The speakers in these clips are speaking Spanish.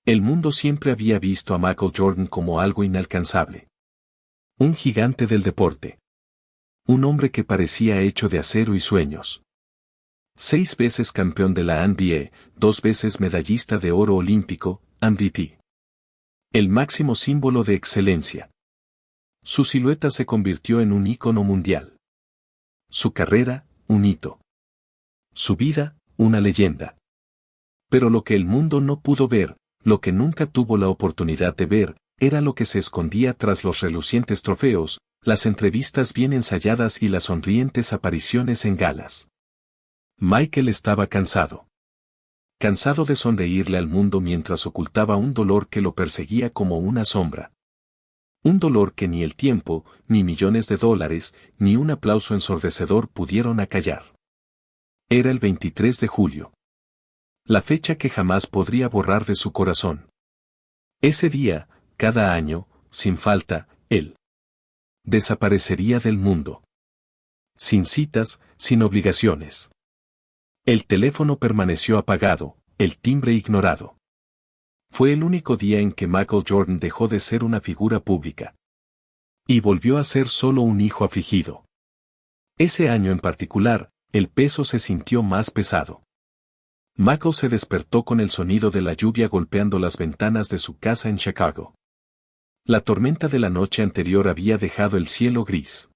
El mundo siempre había visto a Michael Jordan como algo inalcanzable. Un gigante del deporte. Un hombre que parecía hecho de acero y sueños. 6 veces campeón de la NBA, 2 veces medallista de oro olímpico, MVP. El máximo símbolo de excelencia. Su silueta se convirtió en un ícono mundial. Su carrera, un hito. Su vida, una leyenda. Pero lo que el mundo no pudo ver, lo que nunca tuvo la oportunidad de ver, era lo que se escondía tras los relucientes trofeos, las entrevistas bien ensayadas y las sonrientes apariciones en galas. Michael estaba cansado. Cansado de sonreírle al mundo mientras ocultaba un dolor que lo perseguía como una sombra. Un dolor que ni el tiempo, ni millones de dólares, ni un aplauso ensordecedor pudieron acallar. Era el 23 de julio. La fecha que jamás podría borrar de su corazón. Ese día, cada año, sin falta, él desaparecería del mundo. Sin citas, sin obligaciones. El teléfono permaneció apagado, el timbre ignorado. Fue el único día en que Michael Jordan dejó de ser una figura pública. Y volvió a ser solo un hijo afligido. Ese año en particular, el peso se sintió más pesado. Michael se despertó con el sonido de la lluvia golpeando las ventanas de su casa en Chicago. La tormenta de la noche anterior había dejado el cielo gris.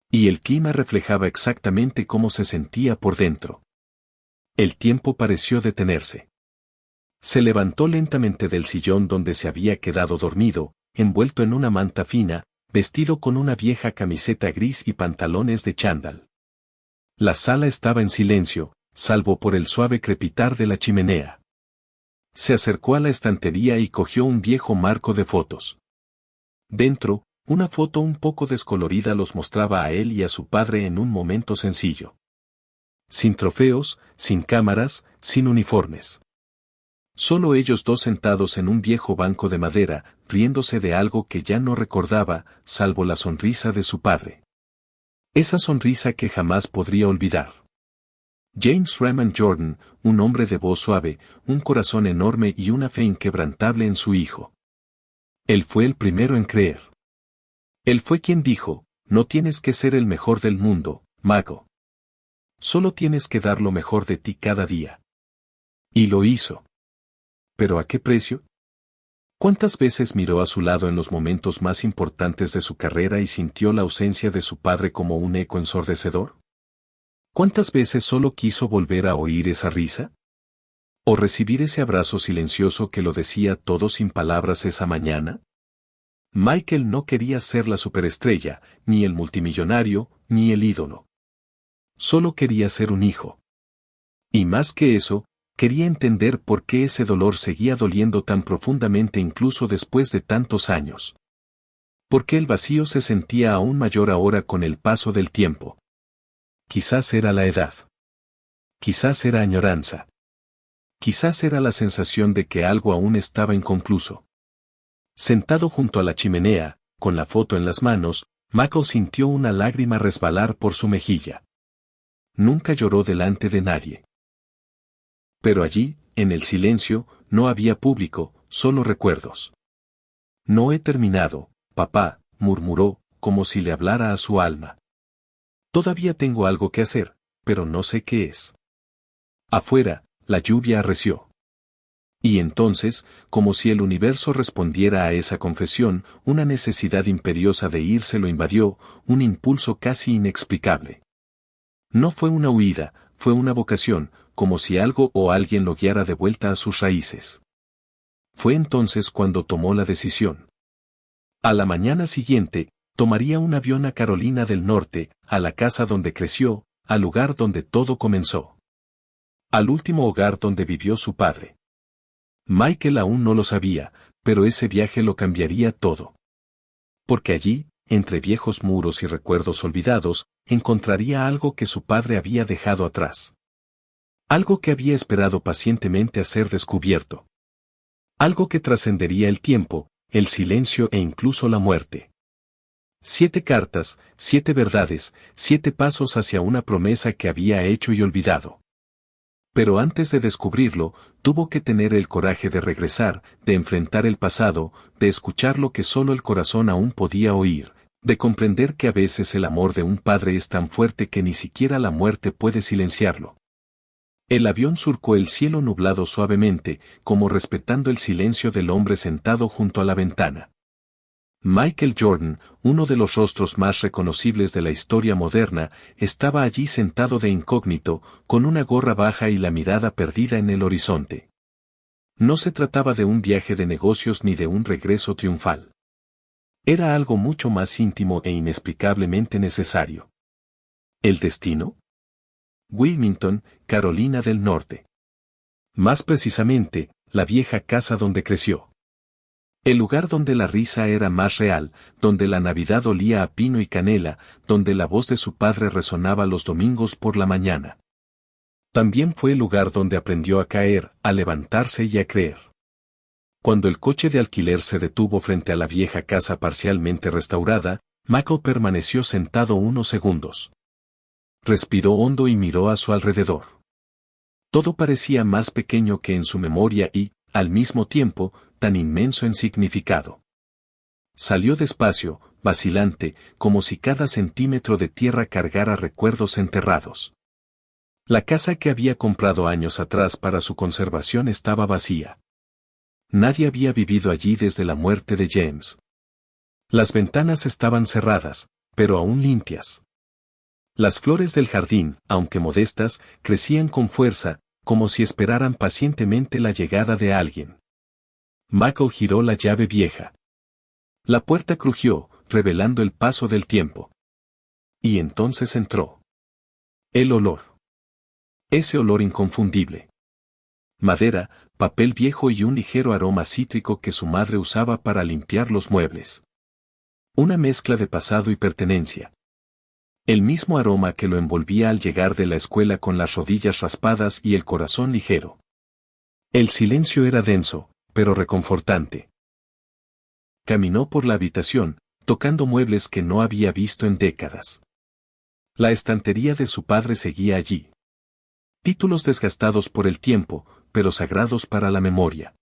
Y el clima reflejaba exactamente cómo se sentía por dentro. El tiempo pareció detenerse. Se levantó lentamente del sillón donde se había quedado dormido, envuelto en una manta fina, vestido con una vieja camiseta gris y pantalones de chándal. La sala estaba en silencio, salvo por el suave crepitar de la chimenea. Se acercó a la estantería y cogió un viejo marco de fotos. Dentro, una foto un poco descolorida los mostraba a él y a su padre en un momento sencillo. Sin trofeos, sin cámaras, sin uniformes. Solo ellos dos sentados en un viejo banco de madera, riéndose de algo que ya no recordaba, salvo la sonrisa de su padre. Esa sonrisa que jamás podría olvidar. James Raymond Jordan, un hombre de voz suave, un corazón enorme y una fe inquebrantable en su hijo. Él fue el primero en creer. Él fue quien dijo, no tienes que ser el mejor del mundo, mago. Solo tienes que dar lo mejor de ti cada día. Y lo hizo. ¿Pero a qué precio? ¿Cuántas veces miró a su lado en los momentos más importantes de su carrera y sintió la ausencia de su padre como un eco ensordecedor? ¿Cuántas veces solo quiso volver a oír esa risa? ¿O recibir ese abrazo silencioso que lo decía todo sin palabras esa mañana? Michael no quería ser la superestrella, ni el multimillonario, ni el ídolo. Solo quería ser un hijo. Y más que eso, quería entender por qué ese dolor seguía doliendo tan profundamente incluso después de tantos años. ¿Por qué el vacío se sentía aún mayor ahora con el paso del tiempo? Quizás era la edad. Quizás era añoranza. Quizás era la sensación de que algo aún estaba inconcluso. Sentado junto a la chimenea, con la foto en las manos, Michael sintió una lágrima resbalar por su mejilla. Nunca lloró delante de nadie. Pero allí, en el silencio, no había público, solo recuerdos. No he terminado, papá, murmuró, como si le hablara a su alma. Todavía tengo algo que hacer, pero no sé qué es. Afuera, la lluvia arreció. Y entonces, como si el universo respondiera a esa confesión, una necesidad imperiosa de irse lo invadió, un impulso casi inexplicable. No fue una huida, fue una vocación, como si algo o alguien lo guiara de vuelta a sus raíces. Fue entonces cuando tomó la decisión. A la mañana siguiente, tomaría un avión a Carolina del Norte, a la casa donde creció, al lugar donde todo comenzó. Al último hogar donde vivió su padre. Michael aún no lo sabía, pero ese viaje lo cambiaría todo. Porque allí, entre viejos muros y recuerdos olvidados, encontraría algo que su padre había dejado atrás. Algo que había esperado pacientemente a ser descubierto. Algo que trascendería el tiempo, el silencio e incluso la muerte. 7 cartas, 7 verdades, 7 pasos hacia una promesa que había hecho y olvidado. Pero antes de descubrirlo, tuvo que tener el coraje de regresar, de enfrentar el pasado, de escuchar lo que solo el corazón aún podía oír, de comprender que a veces el amor de un padre es tan fuerte que ni siquiera la muerte puede silenciarlo. El avión surcó el cielo nublado suavemente, como respetando el silencio del hombre sentado junto a la ventana. Michael Jordan, uno de los rostros más reconocibles de la historia moderna, estaba allí sentado de incógnito, con una gorra baja y la mirada perdida en el horizonte. No se trataba de un viaje de negocios ni de un regreso triunfal. Era algo mucho más íntimo e inexplicablemente necesario. ¿El destino? Wilmington, Carolina del Norte. Más precisamente, la vieja casa donde creció. El lugar donde la risa era más real, donde la Navidad olía a pino y canela, donde la voz de su padre resonaba los domingos por la mañana. También fue el lugar donde aprendió a caer, a levantarse y a creer. Cuando el coche de alquiler se detuvo frente a la vieja casa parcialmente restaurada, Michael permaneció sentado unos segundos. Respiró hondo y miró a su alrededor. Todo parecía más pequeño que en su memoria y, al mismo tiempo, tan inmenso en significado. Salió despacio, vacilante, como si cada centímetro de tierra cargara recuerdos enterrados. La casa que había comprado años atrás para su conservación estaba vacía. Nadie había vivido allí desde la muerte de James. Las ventanas estaban cerradas, pero aún limpias. Las flores del jardín, aunque modestas, crecían con fuerza, como si esperaran pacientemente la llegada de alguien. Michael giró la llave vieja. La puerta crujió, revelando el paso del tiempo. Y entonces entró. El olor. Ese olor inconfundible. Madera, papel viejo y un ligero aroma cítrico que su madre usaba para limpiar los muebles. Una mezcla de pasado y pertenencia. El mismo aroma que lo envolvía al llegar de la escuela con las rodillas raspadas y el corazón ligero. El silencio era denso, pero reconfortante. Caminó por la habitación, tocando muebles que no había visto en décadas. La estantería de su padre seguía allí. Títulos desgastados por el tiempo, pero sagrados para la memoria.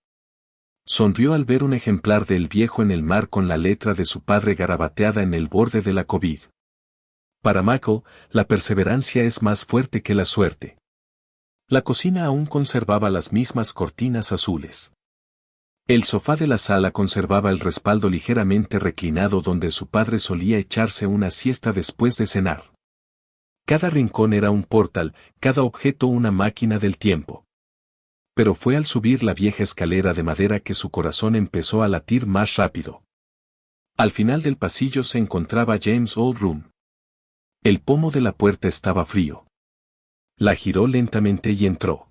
Sonrió al ver un ejemplar de El viejo en el mar con la letra de su padre garabateada en el borde de la COVID. Para Michael, la perseverancia es más fuerte que la suerte. La cocina aún conservaba las mismas cortinas azules. El sofá de la sala conservaba el respaldo ligeramente reclinado donde su padre solía echarse una siesta después de cenar. Cada rincón era un portal, cada objeto una máquina del tiempo. Pero fue al subir la vieja escalera de madera que su corazón empezó a latir más rápido. Al final del pasillo se encontraba James' Old Room. El pomo de la puerta estaba frío. La giró lentamente y entró.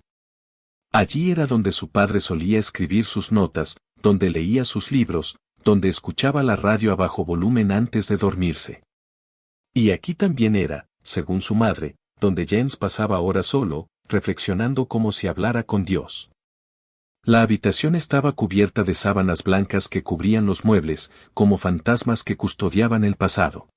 Allí era donde su padre solía escribir sus notas, donde leía sus libros, donde escuchaba la radio a bajo volumen antes de dormirse. Y aquí también era, según su madre, donde James pasaba horas solo, reflexionando como si hablara con Dios. La habitación estaba cubierta de sábanas blancas que cubrían los muebles, como fantasmas que custodiaban el pasado.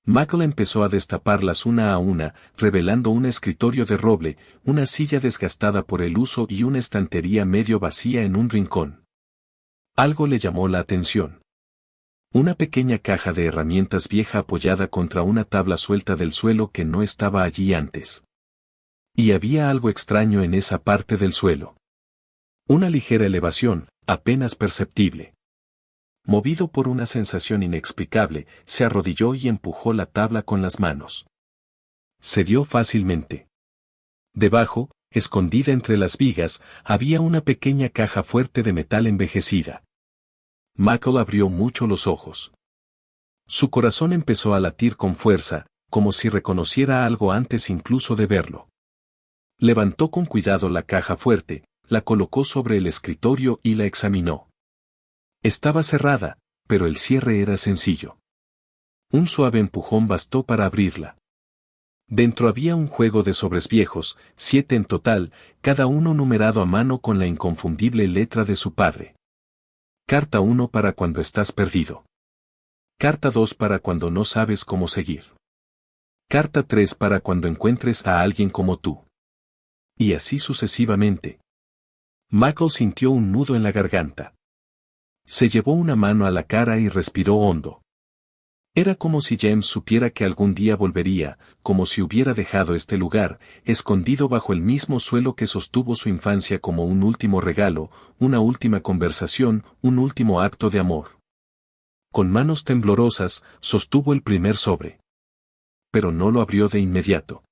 Michael empezó a destaparlas una a una, revelando un escritorio de roble, una silla desgastada por el uso y una estantería medio vacía en un rincón. Algo le llamó la atención. Una pequeña caja de herramientas vieja apoyada contra una tabla suelta del suelo que no estaba allí antes. Y había algo extraño en esa parte del suelo. Una ligera elevación, apenas perceptible. Movido por una sensación inexplicable, se arrodilló y empujó la tabla con las manos. Cedió fácilmente. Debajo, escondida entre las vigas, había una pequeña caja fuerte de metal envejecida. Michael abrió mucho los ojos. Su corazón empezó a latir con fuerza, como si reconociera algo antes incluso de verlo. Levantó con cuidado la caja fuerte, la colocó sobre el escritorio y la examinó. Estaba cerrada, pero el cierre era sencillo. Un suave empujón bastó para abrirla. Dentro había un juego de sobres viejos, 7 en total, cada uno numerado a mano con la inconfundible letra de su padre. Carta 1 para cuando estás perdido. Carta 2 para cuando no sabes cómo seguir. Carta 3 para cuando encuentres a alguien como tú. Y así sucesivamente. Michael sintió un nudo en la garganta. Se llevó una mano a la cara y respiró hondo. Era como si James supiera que algún día volvería, como si hubiera dejado este lugar, escondido bajo el mismo suelo que sostuvo su infancia como un último regalo, una última conversación, un último acto de amor. Con manos temblorosas, sostuvo el primer sobre. Pero no lo abrió de inmediato.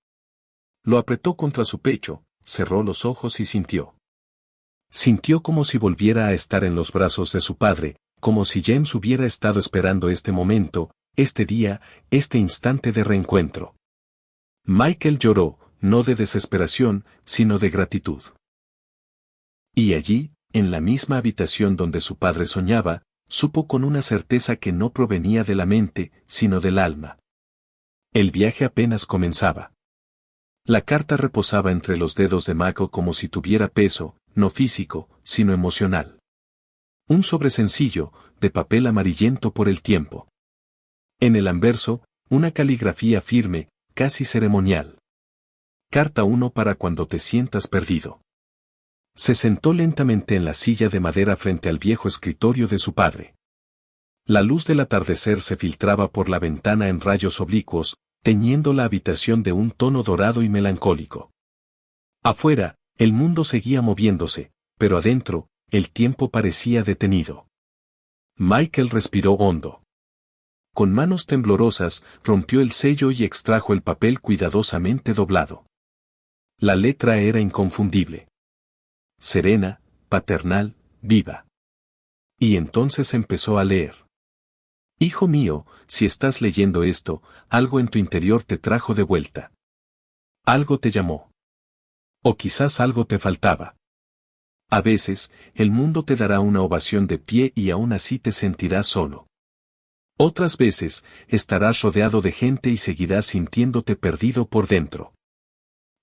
Lo apretó contra su pecho, cerró los ojos y sintió. Sintió como si volviera a estar en los brazos de su padre, como si James hubiera estado esperando este momento, este día, este instante de reencuentro. Michael lloró, no de desesperación, sino de gratitud. Y allí, en la misma habitación donde su padre soñaba, supo con una certeza que no provenía de la mente, sino del alma. El viaje apenas comenzaba. La carta reposaba entre los dedos de Michael como si tuviera peso, no físico, sino emocional. Un sobre sencillo, de papel amarillento por el tiempo. En el anverso, una caligrafía firme, casi ceremonial. Carta 1 para cuando te sientas perdido. Se sentó lentamente en la silla de madera frente al viejo escritorio de su padre. La luz del atardecer se filtraba por la ventana en rayos oblicuos, teñiendo la habitación de un tono dorado y melancólico. Afuera, el mundo seguía moviéndose, pero adentro, el tiempo parecía detenido. Michael respiró hondo. Con manos temblorosas, rompió el sello y extrajo el papel cuidadosamente doblado. La letra era inconfundible. Serena, paternal, viva. Y entonces empezó a leer. Hijo mío, si estás leyendo esto, algo en tu interior te trajo de vuelta. Algo te llamó. O quizás algo te faltaba. A veces, el mundo te dará una ovación de pie y aún así te sentirás solo. Otras veces, estarás rodeado de gente y seguirás sintiéndote perdido por dentro.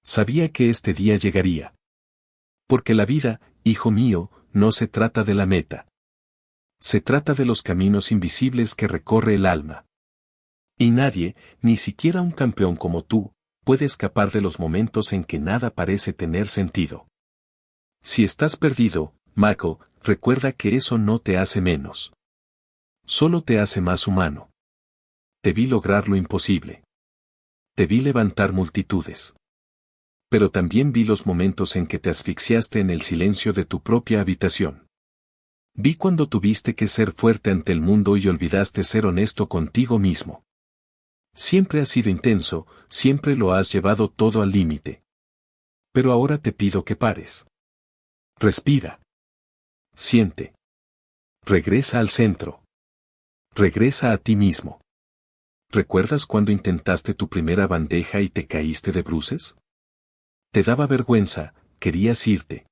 Sabía que este día llegaría. Porque la vida, hijo mío, no se trata de la meta. Se trata de los caminos invisibles que recorre el alma. Y nadie, ni siquiera un campeón como tú, puede escapar de los momentos en que nada parece tener sentido. Si estás perdido, Michael, recuerda que eso no te hace menos. Solo te hace más humano. Te vi lograr lo imposible. Te vi levantar multitudes. Pero también vi los momentos en que te asfixiaste en el silencio de tu propia habitación. Vi cuando tuviste que ser fuerte ante el mundo y olvidaste ser honesto contigo mismo. Siempre has sido intenso, siempre lo has llevado todo al límite. Pero ahora te pido que pares. Respira. Siente. Regresa al centro. Regresa a ti mismo. ¿Recuerdas cuando intentaste tu primera bandeja y te caíste de bruces? Te daba vergüenza, querías irte.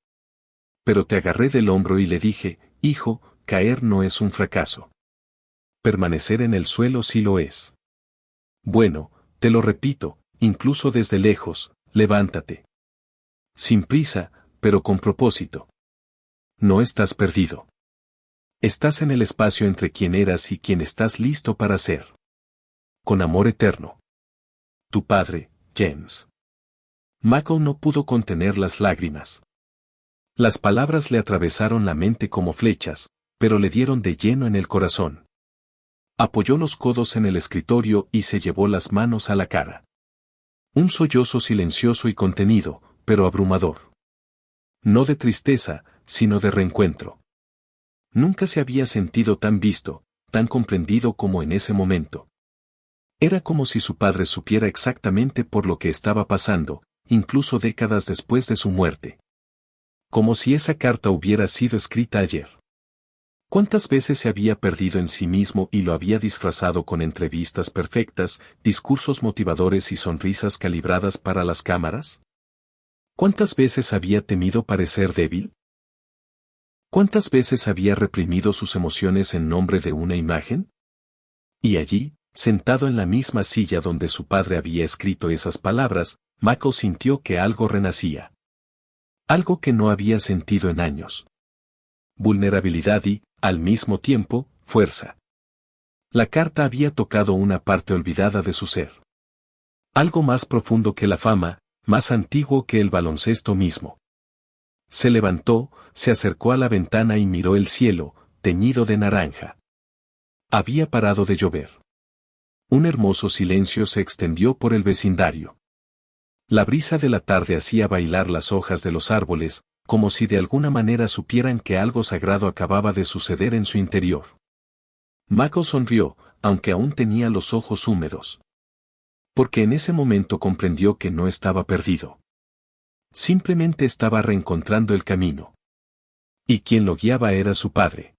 Pero te agarré del hombro y le dije, hijo, caer no es un fracaso. Permanecer en el suelo sí lo es. Bueno, te lo repito, incluso desde lejos, levántate. Sin prisa, pero con propósito. No estás perdido. Estás en el espacio entre quien eras y quien estás listo para ser. Con amor eterno. Tu padre, James. Michael no pudo contener las lágrimas. Las palabras le atravesaron la mente como flechas, pero le dieron de lleno en el corazón. Apoyó los codos en el escritorio y se llevó las manos a la cara. Un sollozo silencioso y contenido, pero abrumador. No de tristeza, sino de reencuentro. Nunca se había sentido tan visto, tan comprendido como en ese momento. Era como si su padre supiera exactamente por lo que estaba pasando, incluso décadas después de su muerte. Como si esa carta hubiera sido escrita ayer. ¿Cuántas veces se había perdido en sí mismo y lo había disfrazado con entrevistas perfectas, discursos motivadores y sonrisas calibradas para las cámaras? ¿Cuántas veces había temido parecer débil? ¿Cuántas veces había reprimido sus emociones en nombre de una imagen? Y allí, sentado en la misma silla donde su padre había escrito esas palabras, Michael sintió que algo renacía. Algo que no había sentido en años. Vulnerabilidad y, al mismo tiempo, fuerza. La carta había tocado una parte olvidada de su ser. Algo más profundo que la fama, más antiguo que el baloncesto mismo. Se levantó, se acercó a la ventana y miró el cielo, teñido de naranja. Había parado de llover. Un hermoso silencio se extendió por el vecindario. La brisa de la tarde hacía bailar las hojas de los árboles, como si de alguna manera supieran que algo sagrado acababa de suceder en su interior. Michael sonrió, aunque aún tenía los ojos húmedos. Porque en ese momento comprendió que no estaba perdido. Simplemente estaba reencontrando el camino. Y quien lo guiaba era su padre.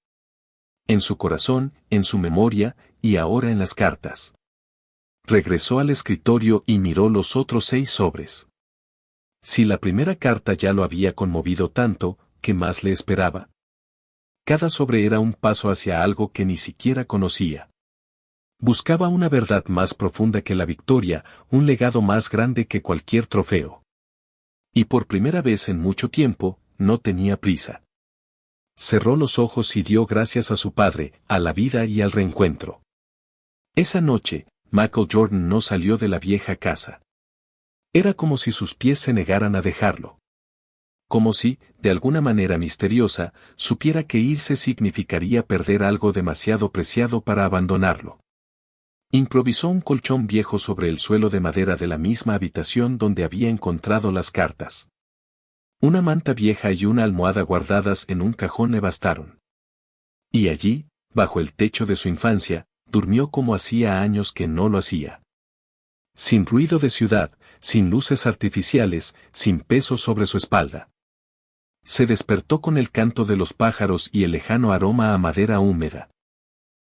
En su corazón, en su memoria, y ahora en las cartas. Regresó al escritorio y miró los otros 6 sobres. Si la primera carta ya lo había conmovido tanto, ¿qué más le esperaba? Cada sobre era un paso hacia algo que ni siquiera conocía. Buscaba una verdad más profunda que la victoria, un legado más grande que cualquier trofeo. Y por primera vez en mucho tiempo, no tenía prisa. Cerró los ojos y dio gracias a su padre, a la vida y al reencuentro. Esa noche, Michael Jordan no salió de la vieja casa. Era como si sus pies se negaran a dejarlo. Como si, de alguna manera misteriosa, supiera que irse significaría perder algo demasiado preciado para abandonarlo. Improvisó un colchón viejo sobre el suelo de madera de la misma habitación donde había encontrado las cartas. Una manta vieja y una almohada guardadas en un cajón le bastaron. Y allí, bajo el techo de su infancia, durmió como hacía años que no lo hacía. Sin ruido de ciudad, sin luces artificiales, sin peso sobre su espalda. Se despertó con el canto de los pájaros y el lejano aroma a madera húmeda.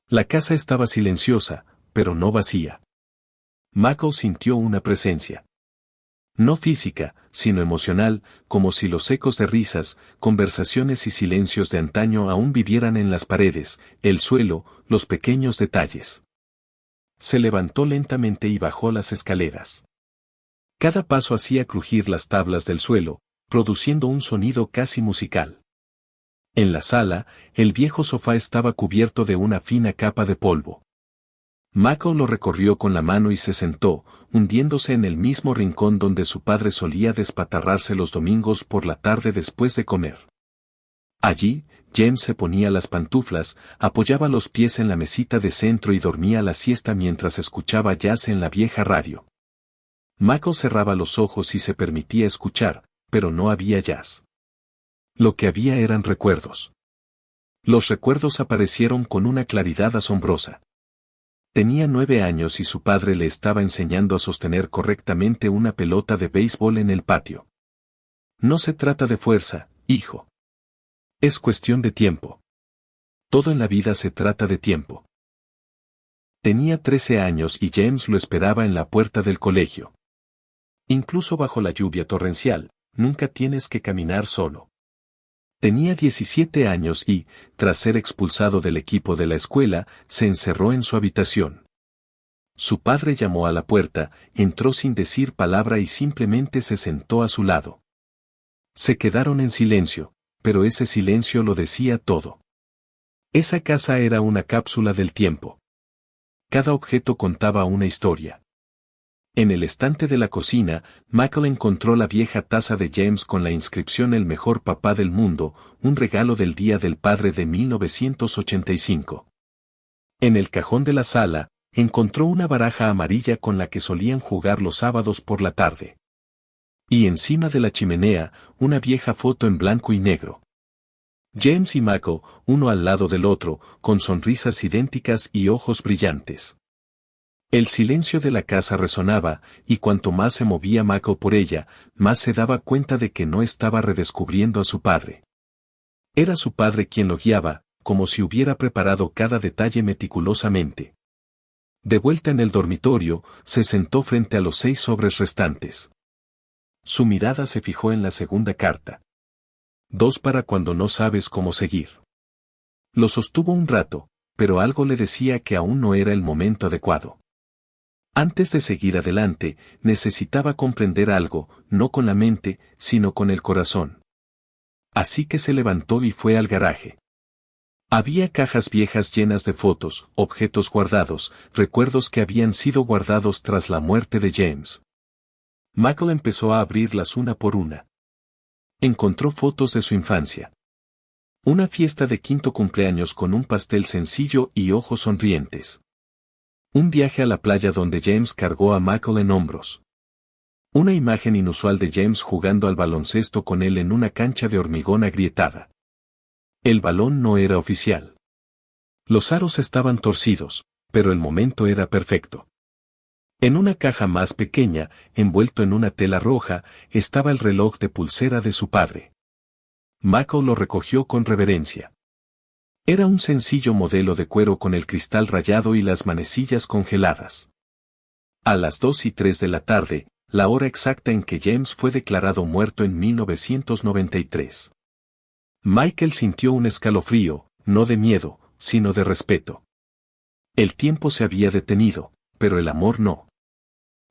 La casa estaba silenciosa, pero no vacía. Michael sintió una presencia. No física, sino emocional, como si los ecos de risas, conversaciones y silencios de antaño aún vivieran en las paredes, el suelo, los pequeños detalles. Se levantó lentamente y bajó las escaleras. Cada paso hacía crujir las tablas del suelo, produciendo un sonido casi musical. En la sala, el viejo sofá estaba cubierto de una fina capa de polvo. Michael lo recorrió con la mano y se sentó, hundiéndose en el mismo rincón donde su padre solía despatarrarse los domingos por la tarde después de comer. Allí, James se ponía las pantuflas, apoyaba los pies en la mesita de centro y dormía la siesta mientras escuchaba jazz en la vieja radio. Michael cerraba los ojos y se permitía escuchar, pero no había jazz. Lo que había eran recuerdos. Los recuerdos aparecieron con una claridad asombrosa. Tenía 9 años y su padre le estaba enseñando a sostener correctamente una pelota de béisbol en el patio. No se trata de fuerza, hijo. Es cuestión de tiempo. Todo en la vida se trata de tiempo. Tenía 13 años y James lo esperaba en la puerta del colegio. Incluso bajo la lluvia torrencial, nunca tienes que caminar solo. Tenía 17 años y, tras ser expulsado del equipo de la escuela, se encerró en su habitación. Su padre llamó a la puerta, entró sin decir palabra y simplemente se sentó a su lado. Se quedaron en silencio, pero ese silencio lo decía todo. Esa casa era una cápsula del tiempo. Cada objeto contaba una historia. En el estante de la cocina, Michael encontró la vieja taza de James con la inscripción El mejor papá del mundo, un regalo del Día del Padre de 1985. En el cajón de la sala, encontró una baraja amarilla con la que solían jugar los sábados por la tarde. Y encima de la chimenea, una vieja foto en blanco y negro. James y Michael, uno al lado del otro, con sonrisas idénticas y ojos brillantes. El silencio de la casa resonaba, y cuanto más se movía Michael por ella, más se daba cuenta de que no estaba redescubriendo a su padre. Era su padre quien lo guiaba, como si hubiera preparado cada detalle meticulosamente. De vuelta en el dormitorio, se sentó frente a los 6 sobres restantes. Su mirada se fijó en la segunda carta. 2 para cuando no sabes cómo seguir. Lo sostuvo un rato, pero algo le decía que aún no era el momento adecuado. Antes de seguir adelante, necesitaba comprender algo, no con la mente, sino con el corazón. Así que se levantó y fue al garaje. Había cajas viejas llenas de fotos, objetos guardados, recuerdos que habían sido guardados tras la muerte de James. Michael empezó a abrirlas una por una. Encontró fotos de su infancia. Una fiesta de 5º cumpleaños con un pastel sencillo y ojos sonrientes. Un viaje a la playa donde James cargó a Michael en hombros. Una imagen inusual de James jugando al baloncesto con él en una cancha de hormigón agrietada. El balón no era oficial. Los aros estaban torcidos, pero el momento era perfecto. En una caja más pequeña, envuelto en una tela roja, estaba el reloj de pulsera de su padre. Michael lo recogió con reverencia. Era un sencillo modelo de cuero con el cristal rayado y las manecillas congeladas. A las 2:03 de la tarde, la hora exacta en que James fue declarado muerto en 1993. Michael sintió un escalofrío, no de miedo, sino de respeto. El tiempo se había detenido, pero el amor no.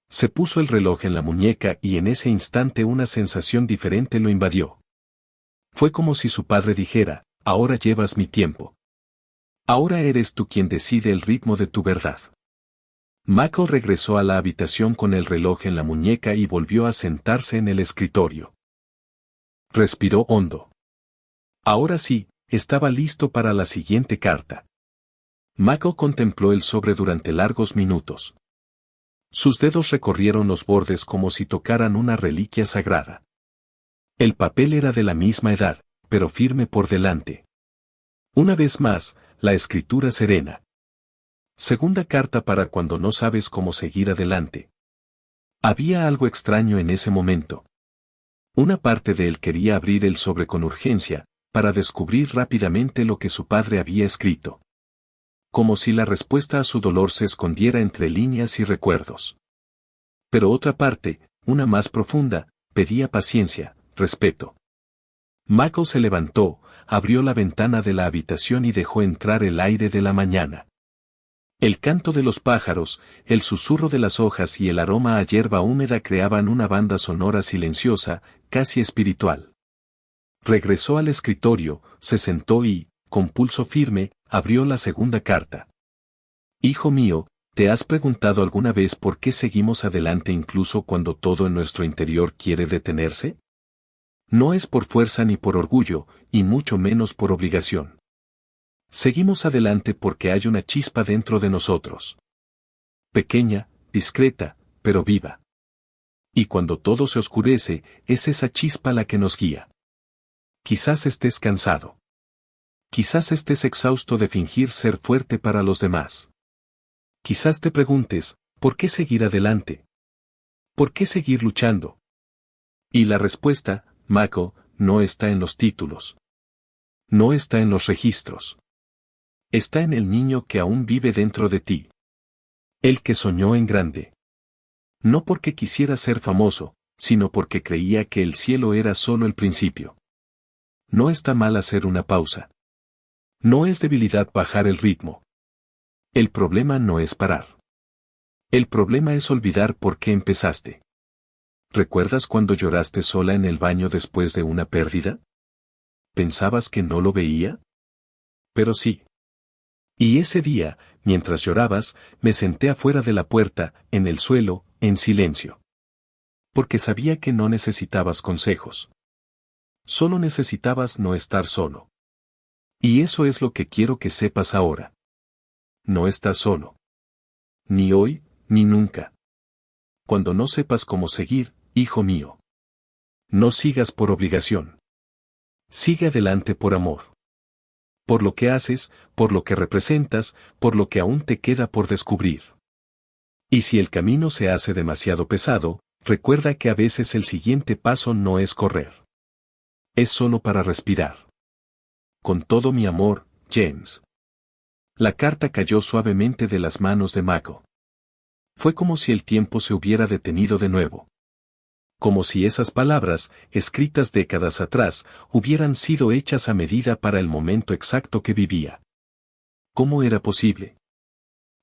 Se puso el reloj en la muñeca y en ese instante una sensación diferente lo invadió. Fue como si su padre dijera, ahora llevas mi tiempo. Ahora eres tú quien decide el ritmo de tu verdad. Michael regresó a la habitación con el reloj en la muñeca y volvió a sentarse en el escritorio. Respiró hondo. Ahora sí, estaba listo para la siguiente carta. Michael contempló el sobre durante largos minutos. Sus dedos recorrieron los bordes como si tocaran una reliquia sagrada. El papel era de la misma edad, pero firme por delante. Una vez más, la escritura serena. Segunda carta para cuando no sabes cómo seguir adelante. Había algo extraño en ese momento. Una parte de él quería abrir el sobre con urgencia, para descubrir rápidamente lo que su padre había escrito. Como si la respuesta a su dolor se escondiera entre líneas y recuerdos. Pero otra parte, una más profunda, pedía paciencia, respeto. Michael se levantó, abrió la ventana de la habitación y dejó entrar el aire de la mañana. El canto de los pájaros, el susurro de las hojas y el aroma a hierba húmeda creaban una banda sonora silenciosa, casi espiritual. Regresó al escritorio, se sentó y, con pulso firme, abrió la segunda carta. Hijo mío, ¿te has preguntado alguna vez por qué seguimos adelante incluso cuando todo en nuestro interior quiere detenerse? No es por fuerza ni por orgullo, y mucho menos por obligación. Seguimos adelante porque hay una chispa dentro de nosotros. Pequeña, discreta, pero viva. Y cuando todo se oscurece, es esa chispa la que nos guía. Quizás estés cansado. Quizás estés exhausto de fingir ser fuerte para los demás. Quizás te preguntes, ¿por qué seguir adelante? ¿Por qué seguir luchando? Y la respuesta, Michael, no está en los títulos. No está en los registros. Está en el niño que aún vive dentro de ti. El que soñó en grande. No porque quisiera ser famoso, sino porque creía que el cielo era solo el principio. No está mal hacer una pausa. No es debilidad bajar el ritmo. El problema no es parar. El problema es olvidar por qué empezaste. ¿Recuerdas cuando lloraste sola en el baño después de una pérdida? ¿Pensabas que no lo veía? Pero sí. Y ese día, mientras llorabas, me senté afuera de la puerta, en el suelo, en silencio. Porque sabía que no necesitabas consejos. Solo necesitabas no estar solo. Y eso es lo que quiero que sepas ahora. No estás solo. Ni hoy, ni nunca. Cuando no sepas cómo seguir, hijo mío. No sigas por obligación. Sigue adelante por amor. Por lo que haces, por lo que representas, por lo que aún te queda por descubrir. Y si el camino se hace demasiado pesado, recuerda que a veces el siguiente paso no es correr. Es solo para respirar. Con todo mi amor, James. La carta cayó suavemente de las manos de Michael. Fue como si el tiempo se hubiera detenido de nuevo. Como si esas palabras, escritas décadas atrás, hubieran sido hechas a medida para el momento exacto que vivía. ¿Cómo era posible?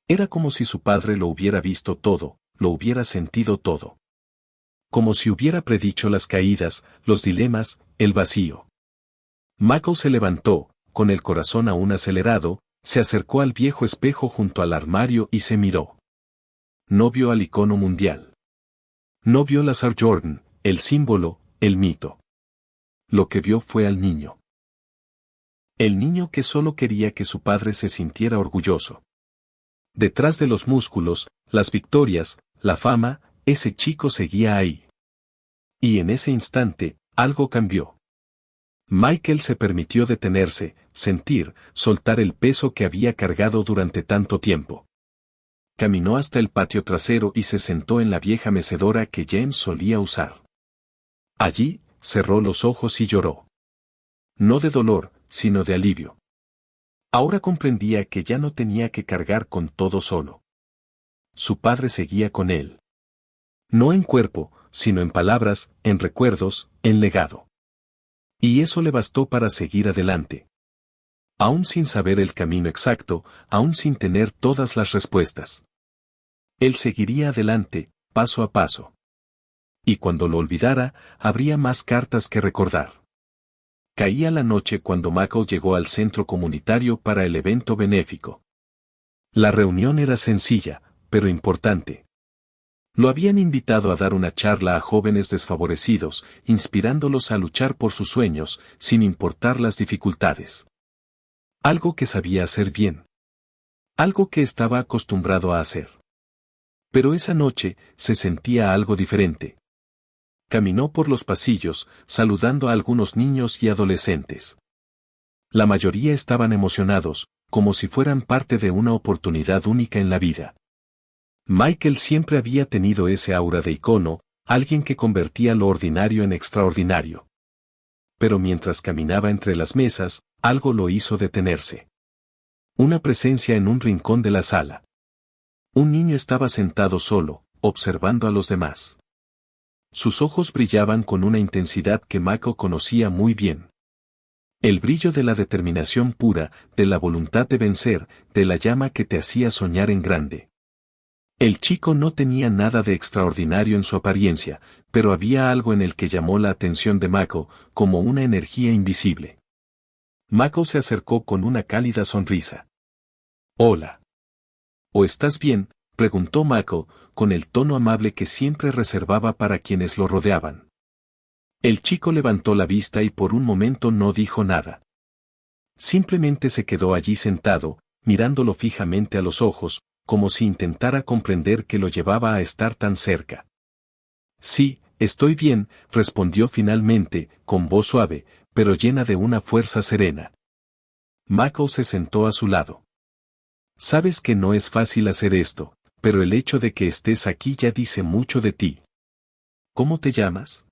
Era como si su padre lo hubiera visto todo, lo hubiera sentido todo. Como si hubiera predicho las caídas, los dilemas, el vacío. Michael se levantó, con el corazón aún acelerado, se acercó al viejo espejo junto al armario y se miró. No vio al icono mundial. No vio Lazar Jordan, el símbolo, el mito. Lo que vio fue al niño. El niño que solo quería que su padre se sintiera orgulloso. Detrás de los músculos, las victorias, la fama, ese chico seguía ahí. Y en ese instante, algo cambió. Michael se permitió detenerse, sentir, soltar el peso que había cargado durante tanto tiempo. Caminó hasta el patio trasero y se sentó en la vieja mecedora que James solía usar. Allí, cerró los ojos y lloró. No de dolor, sino de alivio. Ahora comprendía que ya no tenía que cargar con todo solo. Su padre seguía con él. No en cuerpo, sino en palabras, en recuerdos, en legado. Y eso le bastó para seguir adelante. Aún sin saber el camino exacto, aún sin tener todas las respuestas. Él seguiría adelante, paso a paso. Y cuando lo olvidara, habría más cartas que recordar. Caía la noche cuando Michael llegó al centro comunitario para el evento benéfico. La reunión era sencilla, pero importante. Lo habían invitado a dar una charla a jóvenes desfavorecidos, inspirándolos a luchar por sus sueños, sin importar las dificultades. Algo que sabía hacer bien. Algo que estaba acostumbrado a hacer. Pero esa noche, se sentía algo diferente. Caminó por los pasillos, saludando a algunos niños y adolescentes. La mayoría estaban emocionados, como si fueran parte de una oportunidad única en la vida. Michael siempre había tenido ese aura de icono, alguien que convertía lo ordinario en extraordinario. Pero mientras caminaba entre las mesas, algo lo hizo detenerse. Una presencia en un rincón de la sala. Un niño estaba sentado solo, observando a los demás. Sus ojos brillaban con una intensidad que Michael conocía muy bien. El brillo de la determinación pura, de la voluntad de vencer, de la llama que te hacía soñar en grande. El chico no tenía nada de extraordinario en su apariencia, pero había algo en el que llamó la atención de Michael, como una energía invisible. Michael se acercó con una cálida sonrisa. «Hola. ¿O estás bien?», preguntó Michael, con el tono amable que siempre reservaba para quienes lo rodeaban. El chico levantó la vista y por un momento no dijo nada. Simplemente se quedó allí sentado, mirándolo fijamente a los ojos, como si intentara comprender qué lo llevaba a estar tan cerca. «Sí, estoy bien», respondió finalmente, con voz suave, pero llena de una fuerza serena. Michael se sentó a su lado. «Sabes que no es fácil hacer esto, pero el hecho de que estés aquí ya dice mucho de ti. ¿Cómo te llamas?».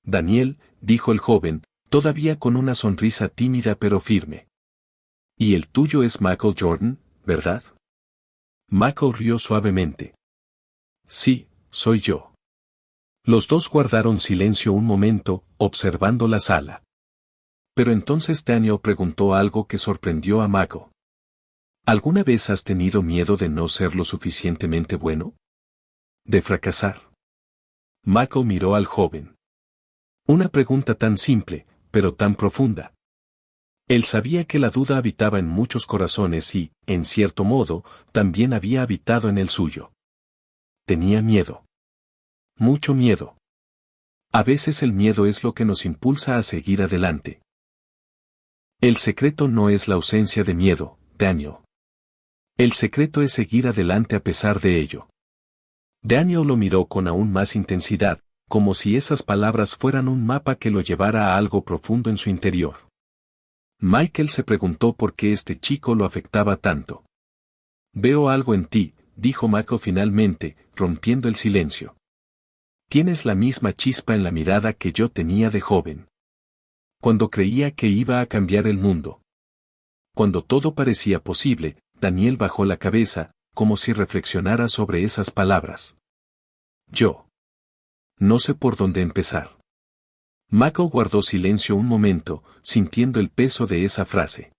«Daniel», dijo el joven, todavía con una sonrisa tímida pero firme. «Y el tuyo es Michael Jordan, ¿verdad?». Michael rió suavemente. «Sí, soy yo». Los dos guardaron silencio un momento, observando la sala. Pero entonces Daniel preguntó algo que sorprendió a Michael. ¿Alguna vez has tenido miedo de no ser lo suficientemente bueno? ¿De fracasar? Michael miró al joven. Una pregunta tan simple, pero tan profunda. Él sabía que la duda habitaba en muchos corazones y, en cierto modo, también había habitado en el suyo. Tenía miedo. Mucho miedo. A veces el miedo es lo que nos impulsa a seguir adelante. El secreto no es la ausencia de miedo, Daniel. El secreto es seguir adelante a pesar de ello. Daniel lo miró con aún más intensidad, como si esas palabras fueran un mapa que lo llevara a algo profundo en su interior. Michael se preguntó por qué este chico lo afectaba tanto. «Veo algo en ti», dijo Michael finalmente, rompiendo el silencio. «Tienes la misma chispa en la mirada que yo tenía de joven. Cuando creía que iba a cambiar el mundo. Cuando todo parecía posible». Daniel bajó la cabeza, como si reflexionara sobre esas palabras. «Yo. No sé por dónde empezar». Michael guardó silencio un momento, sintiendo el peso de esa frase.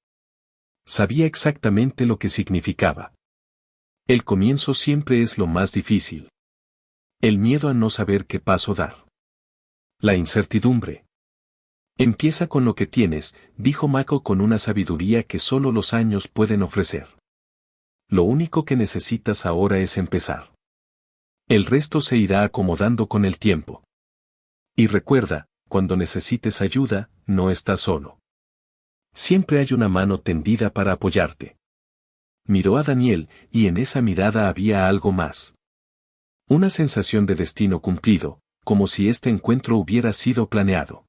Sabía exactamente lo que significaba. El comienzo siempre es lo más difícil. El miedo a no saber qué paso dar. La incertidumbre. «Empieza con lo que tienes», dijo Michael con una sabiduría que solo los años pueden ofrecer. «Lo único que necesitas ahora es empezar». El resto se irá acomodando con el tiempo. Y recuerda, cuando necesites ayuda, no estás solo. Siempre hay una mano tendida para apoyarte. Miró a Daniel, y en esa mirada había algo más. Una sensación de destino cumplido, como si este encuentro hubiera sido planeado.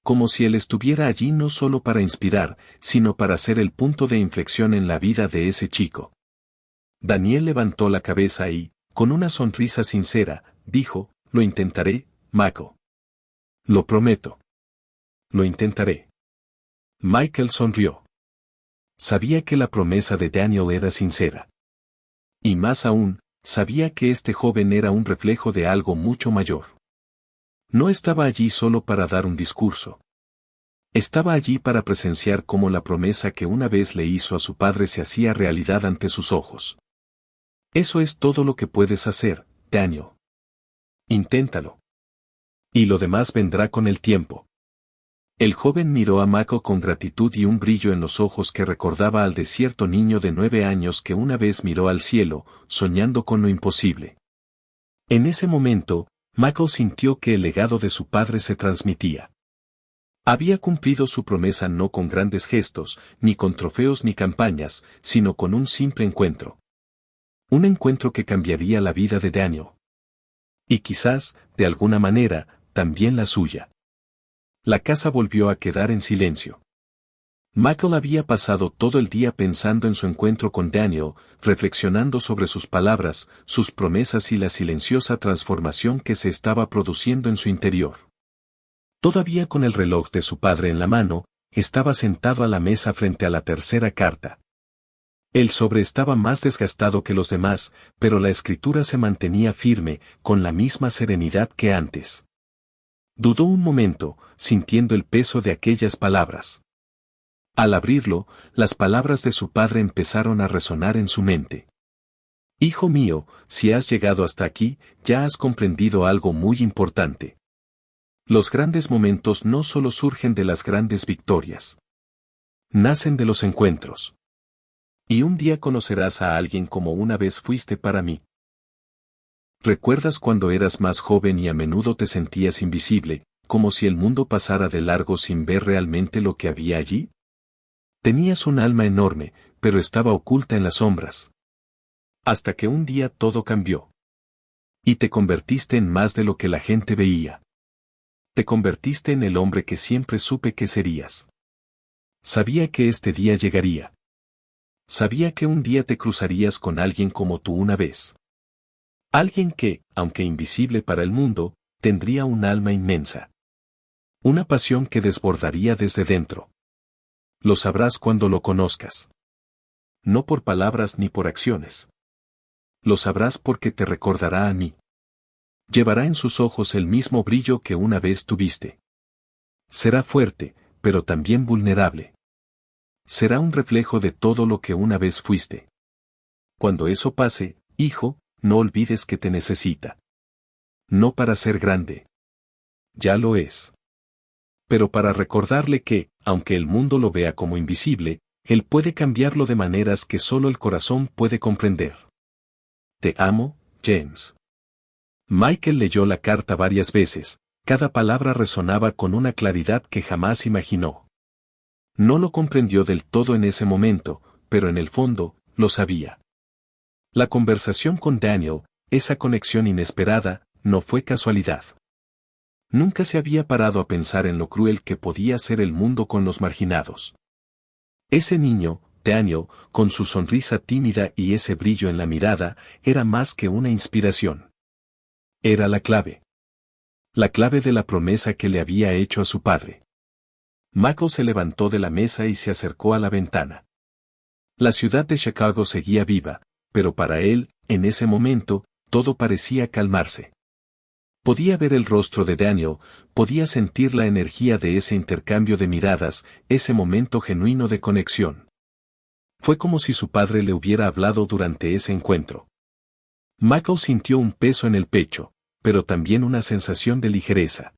Como si él estuviera allí no solo para inspirar, sino para ser el punto de inflexión en la vida de ese chico. Daniel levantó la cabeza y, con una sonrisa sincera, dijo, lo intentaré, Michael. Lo prometo. Lo intentaré. Michael sonrió. Sabía que la promesa de Daniel era sincera. Y más aún, sabía que este joven era un reflejo de algo mucho mayor. No estaba allí solo para dar un discurso. Estaba allí para presenciar cómo la promesa que una vez le hizo a su padre se hacía realidad ante sus ojos. Eso es todo lo que puedes hacer, Daniel. Inténtalo. Y lo demás vendrá con el tiempo. El joven miró a Michael con gratitud y un brillo en los ojos que recordaba al desierto niño de 9 años que una vez miró al cielo, soñando con lo imposible. En ese momento, Michael sintió que el legado de su padre se transmitía. Había cumplido su promesa no con grandes gestos, ni con trofeos ni campañas, sino con un simple encuentro. Un encuentro que cambiaría la vida de Daniel. Y quizás, de alguna manera, también la suya. La casa volvió a quedar en silencio. Michael había pasado todo el día pensando en su encuentro con Daniel, reflexionando sobre sus palabras, sus promesas y la silenciosa transformación que se estaba produciendo en su interior. Todavía con el reloj de su padre en la mano, estaba sentado a la mesa frente a la tercera carta. El sobre estaba más desgastado que los demás, pero la escritura se mantenía firme, con la misma serenidad que antes. Dudó un momento, sintiendo el peso de aquellas palabras. Al abrirlo, las palabras de su padre empezaron a resonar en su mente. Hijo mío, si has llegado hasta aquí, ya has comprendido algo muy importante. Los grandes momentos no solo surgen de las grandes victorias. Nacen de los encuentros. Y un día conocerás a alguien como una vez fuiste para mí. ¿Recuerdas cuando eras más joven y a menudo te sentías invisible, como si el mundo pasara de largo sin ver realmente lo que había allí? Tenías un alma enorme, pero estaba oculta en las sombras. Hasta que un día todo cambió. Y te convertiste en más de lo que la gente veía. Te convertiste en el hombre que siempre supe que serías. Sabía que este día llegaría. Sabía que un día te cruzarías con alguien como tú una vez. Alguien que, aunque invisible para el mundo, tendría un alma inmensa. Una pasión que desbordaría desde dentro. Lo sabrás cuando lo conozcas. No por palabras ni por acciones. Lo sabrás porque te recordará a mí. Llevará en sus ojos el mismo brillo que una vez tuviste. Será fuerte, pero también vulnerable. Será un reflejo de todo lo que una vez fuiste. Cuando eso pase, hijo, no olvides que te necesita. No para ser grande. Ya lo es. Pero para recordarle que, aunque el mundo lo vea como invisible, él puede cambiarlo de maneras que solo el corazón puede comprender. Te amo, James. Michael leyó la carta varias veces, cada palabra resonaba con una claridad que jamás imaginó. No lo comprendió del todo en ese momento, pero en el fondo, lo sabía. La conversación con Daniel, esa conexión inesperada, no fue casualidad. Nunca se había parado a pensar en lo cruel que podía ser el mundo con los marginados. Ese niño, Daniel, con su sonrisa tímida y ese brillo en la mirada, era más que una inspiración. Era la clave. La clave de la promesa que le había hecho a su padre. Michael se levantó de la mesa y se acercó a la ventana. La ciudad de Chicago seguía viva, pero para él, en ese momento, todo parecía calmarse. Podía ver el rostro de Daniel, podía sentir la energía de ese intercambio de miradas, ese momento genuino de conexión. Fue como si su padre le hubiera hablado durante ese encuentro. Michael sintió un peso en el pecho, pero también una sensación de ligereza.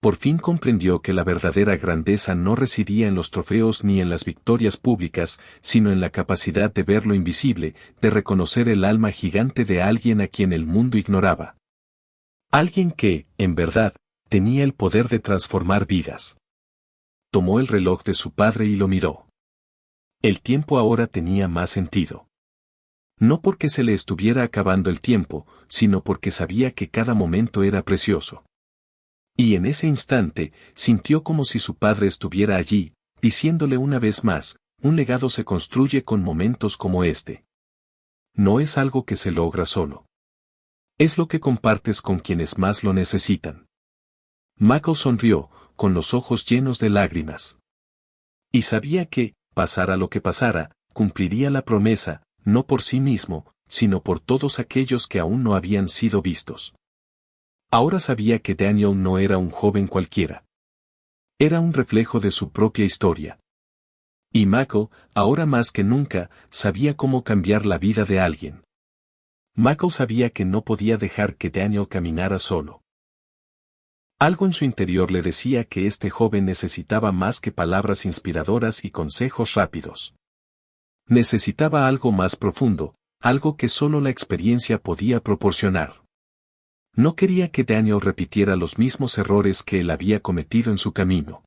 Por fin comprendió que la verdadera grandeza no residía en los trofeos ni en las victorias públicas, sino en la capacidad de ver lo invisible, de reconocer el alma gigante de alguien a quien el mundo ignoraba. Alguien que, en verdad, tenía el poder de transformar vidas. Tomó el reloj de su padre y lo miró. El tiempo ahora tenía más sentido. No porque se le estuviera acabando el tiempo, sino porque sabía que cada momento era precioso. Y en ese instante, sintió como si su padre estuviera allí, diciéndole una vez más, un legado se construye con momentos como este. No es algo que se logra solo. Es lo que compartes con quienes más lo necesitan. Michael sonrió, con los ojos llenos de lágrimas. Y sabía que, pasara lo que pasara, cumpliría la promesa, no por sí mismo, sino por todos aquellos que aún no habían sido vistos. Ahora sabía que Daniel no era un joven cualquiera. Era un reflejo de su propia historia. Y Michael, ahora más que nunca, sabía cómo cambiar la vida de alguien. Michael sabía que no podía dejar que Daniel caminara solo. Algo en su interior le decía que este joven necesitaba más que palabras inspiradoras y consejos rápidos. Necesitaba algo más profundo, algo que solo la experiencia podía proporcionar. No quería que Daniel repitiera los mismos errores que él había cometido en su camino.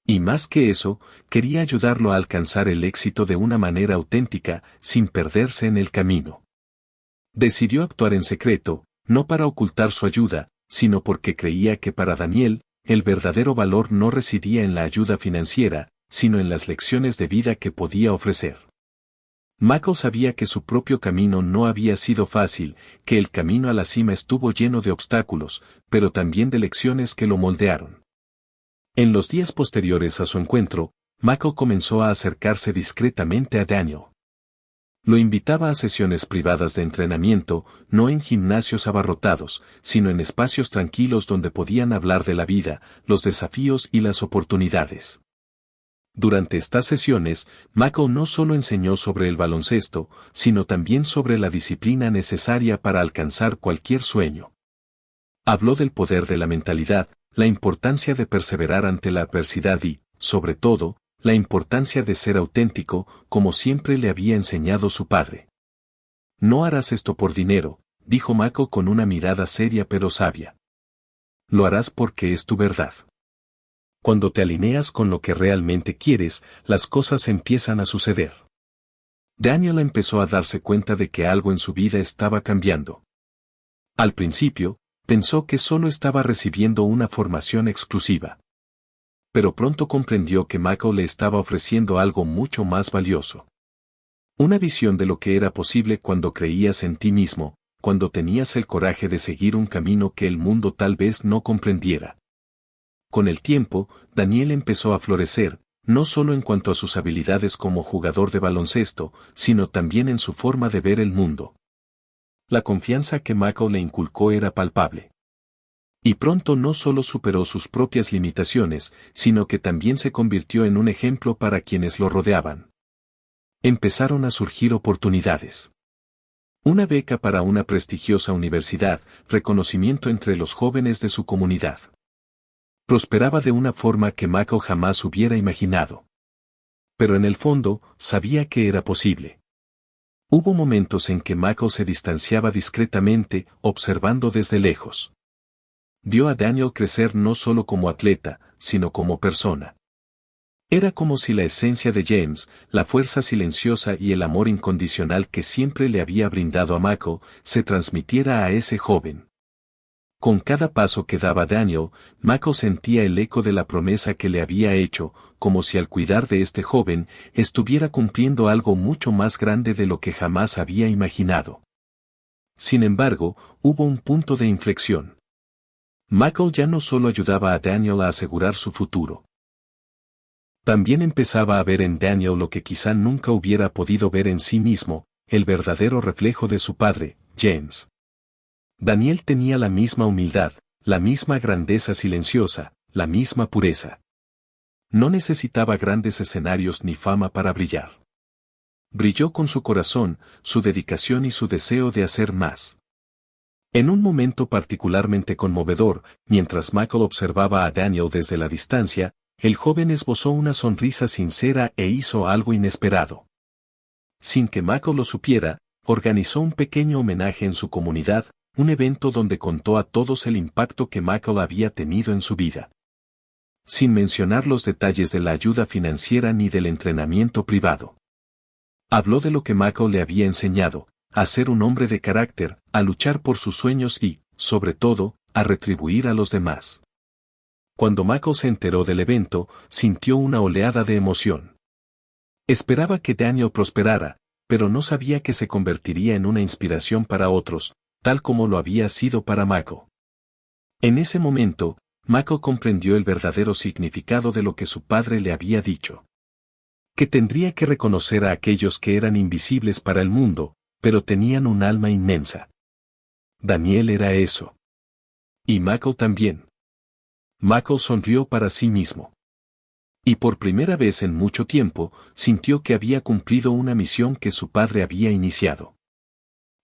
Y más que eso, quería ayudarlo a alcanzar el éxito de una manera auténtica, sin perderse en el camino. Decidió actuar en secreto, no para ocultar su ayuda, sino porque creía que para Daniel, el verdadero valor no residía en la ayuda financiera, sino en las lecciones de vida que podía ofrecer. Michael sabía que su propio camino no había sido fácil, que el camino a la cima estuvo lleno de obstáculos, pero también de lecciones que lo moldearon. En los días posteriores a su encuentro, Michael comenzó a acercarse discretamente a Daniel. Lo invitaba a sesiones privadas de entrenamiento, no en gimnasios abarrotados, sino en espacios tranquilos donde podían hablar de la vida, los desafíos y las oportunidades. Durante estas sesiones, Michael no solo enseñó sobre el baloncesto, sino también sobre la disciplina necesaria para alcanzar cualquier sueño. Habló del poder de la mentalidad, la importancia de perseverar ante la adversidad y, sobre todo, la importancia de ser auténtico, como siempre le había enseñado su padre. No harás esto por dinero, dijo Michael con una mirada seria pero sabia. Lo harás porque es tu verdad. Cuando te alineas con lo que realmente quieres, las cosas empiezan a suceder. Daniel empezó a darse cuenta de que algo en su vida estaba cambiando. Al principio, pensó que solo estaba recibiendo una formación exclusiva. Pero pronto comprendió que Michael le estaba ofreciendo algo mucho más valioso. Una visión de lo que era posible cuando creías en ti mismo, cuando tenías el coraje de seguir un camino que el mundo tal vez no comprendiera. Con el tiempo, Daniel empezó a florecer, no solo en cuanto a sus habilidades como jugador de baloncesto, sino también en su forma de ver el mundo. La confianza que Michael le inculcó era palpable. Y pronto no solo superó sus propias limitaciones, sino que también se convirtió en un ejemplo para quienes lo rodeaban. Empezaron a surgir oportunidades. Una beca para una prestigiosa universidad, reconocimiento entre los jóvenes de su comunidad. Prosperaba de una forma que Michael jamás hubiera imaginado. Pero en el fondo, sabía que era posible. Hubo momentos en que Michael se distanciaba discretamente, observando desde lejos. Vio a Daniel crecer no solo como atleta, sino como persona. Era como si la esencia de James, la fuerza silenciosa y el amor incondicional que siempre le había brindado a Michael, se transmitiera a ese joven. Con cada paso que daba Daniel, Michael sentía el eco de la promesa que le había hecho, como si al cuidar de este joven, estuviera cumpliendo algo mucho más grande de lo que jamás había imaginado. Sin embargo, hubo un punto de inflexión. Michael ya no solo ayudaba a Daniel a asegurar su futuro. También empezaba a ver en Daniel lo que quizá nunca hubiera podido ver en sí mismo, el verdadero reflejo de su padre, James. Daniel tenía la misma humildad, la misma grandeza silenciosa, la misma pureza. No necesitaba grandes escenarios ni fama para brillar. Brilló con su corazón, su dedicación y su deseo de hacer más. En un momento particularmente conmovedor, mientras Michael observaba a Daniel desde la distancia, el joven esbozó una sonrisa sincera e hizo algo inesperado. Sin que Michael lo supiera, organizó un pequeño homenaje en su comunidad, un evento donde contó a todos el impacto que Michael había tenido en su vida. Sin mencionar los detalles de la ayuda financiera ni del entrenamiento privado. Habló de lo que Michael le había enseñado, a ser un hombre de carácter, a luchar por sus sueños y, sobre todo, a retribuir a los demás. Cuando Michael se enteró del evento, sintió una oleada de emoción. Esperaba que Daniel prosperara, pero no sabía que se convertiría en una inspiración para otros, tal como lo había sido para Michael. En ese momento, Michael comprendió el verdadero significado de lo que su padre le había dicho. Que tendría que reconocer a aquellos que eran invisibles para el mundo, pero tenían un alma inmensa. Daniel era eso. Y Michael también. Michael sonrió para sí mismo. Y por primera vez en mucho tiempo, sintió que había cumplido una misión que su padre había iniciado.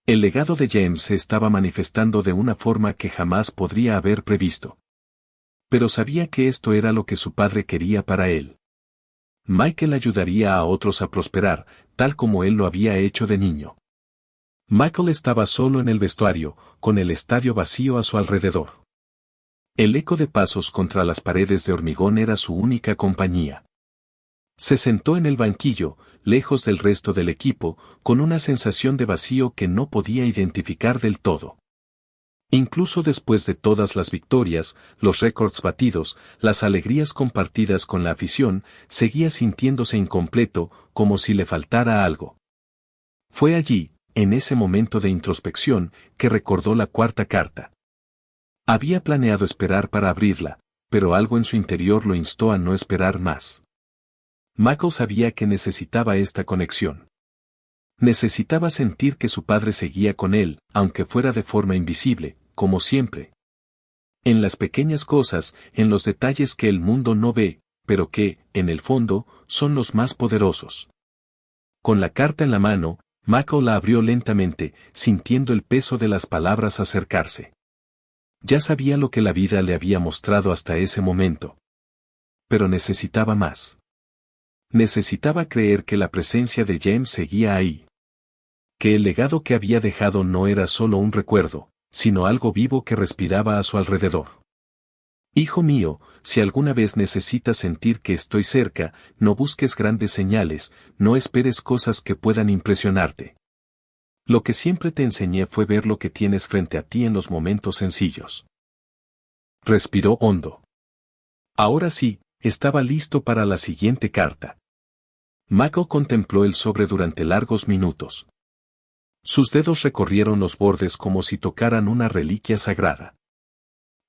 El legado de James se estaba manifestando de una forma que jamás podría haber previsto. Pero sabía que esto era lo que su padre quería para él. Michael ayudaría a otros a prosperar, tal como él lo había hecho de niño. Michael estaba solo en el vestuario, con el estadio vacío a su alrededor. El eco de pasos contra las paredes de hormigón era su única compañía. Se sentó en el banquillo, lejos del resto del equipo, con una sensación de vacío que no podía identificar del todo. Incluso después de todas las victorias, los récords batidos, las alegrías compartidas con la afición, seguía sintiéndose incompleto, como si le faltara algo. Fue allí, en ese momento de introspección, que recordó la cuarta carta. Había planeado esperar para abrirla, pero algo en su interior lo instó a no esperar más. Michael sabía que necesitaba esta conexión. Necesitaba sentir que su padre seguía con él, aunque fuera de forma invisible, como siempre. En las pequeñas cosas, en los detalles que el mundo no ve, pero que, en el fondo, son los más poderosos. Con la carta en la mano, Michael la abrió lentamente, sintiendo el peso de las palabras acercarse. Ya sabía lo que la vida le había mostrado hasta ese momento. Pero necesitaba más. Necesitaba creer que la presencia de James seguía ahí. Que el legado que había dejado no era solo un recuerdo, sino algo vivo que respiraba a su alrededor. Hijo mío, si alguna vez necesitas sentir que estoy cerca, no busques grandes señales, no esperes cosas que puedan impresionarte. Lo que siempre te enseñé fue ver lo que tienes frente a ti en los momentos sencillos. Respiró hondo. Ahora sí, estaba listo para la siguiente carta. Michael contempló el sobre durante largos minutos. Sus dedos recorrieron los bordes como si tocaran una reliquia sagrada.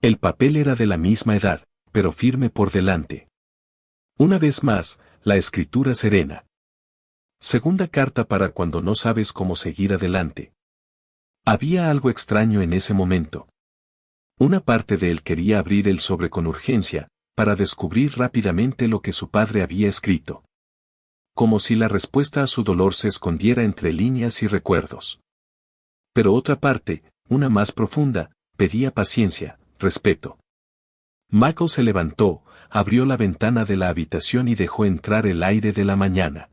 El papel era de la misma edad, pero firme por delante. Una vez más, la escritura serena. Segunda carta para cuando no sabes cómo seguir adelante. Había algo extraño en ese momento. Una parte de él quería abrir el sobre con urgencia, para descubrir rápidamente lo que su padre había escrito. Como si la respuesta a su dolor se escondiera entre líneas y recuerdos. Pero otra parte, una más profunda, pedía paciencia, respeto. Michael se levantó, abrió la ventana de la habitación y dejó entrar el aire de la mañana.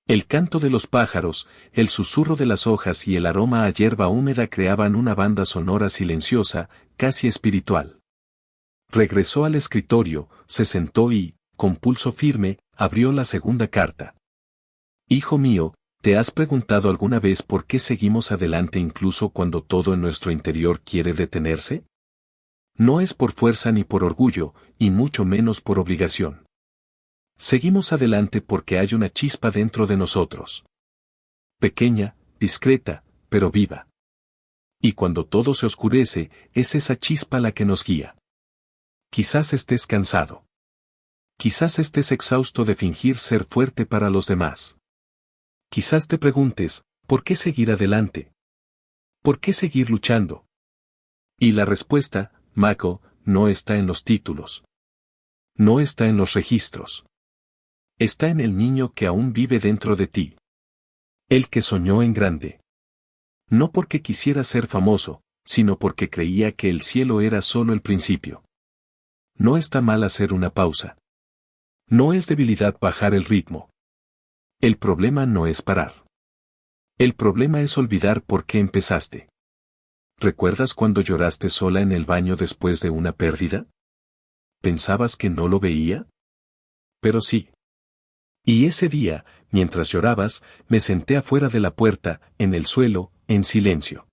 El canto de los pájaros, el susurro de las hojas y el aroma a hierba húmeda creaban una banda sonora silenciosa, casi espiritual. Regresó al escritorio, se sentó y, con pulso firme, abrió la segunda carta. Hijo mío, ¿te has preguntado alguna vez por qué seguimos adelante incluso cuando todo en nuestro interior quiere detenerse? No es por fuerza ni por orgullo, y mucho menos por obligación. Seguimos adelante porque hay una chispa dentro de nosotros. Pequeña, discreta, pero viva. Y cuando todo se oscurece, es esa chispa la que nos guía. Quizás estés cansado. Quizás estés exhausto de fingir ser fuerte para los demás. Quizás te preguntes, ¿por qué seguir adelante? ¿Por qué seguir luchando? Y la respuesta, Michael, no está en los títulos. No está en los registros. Está en el niño que aún vive dentro de ti. El que soñó en grande. No porque quisiera ser famoso, sino porque creía que el cielo era solo el principio. No está mal hacer una pausa. No es debilidad bajar el ritmo. El problema no es parar. El problema es olvidar por qué empezaste. ¿Recuerdas cuando lloraste sola en el baño después de una pérdida? ¿Pensabas que no lo veía? Pero sí. Y ese día, mientras llorabas, me senté afuera de la puerta, en el suelo, en silencio.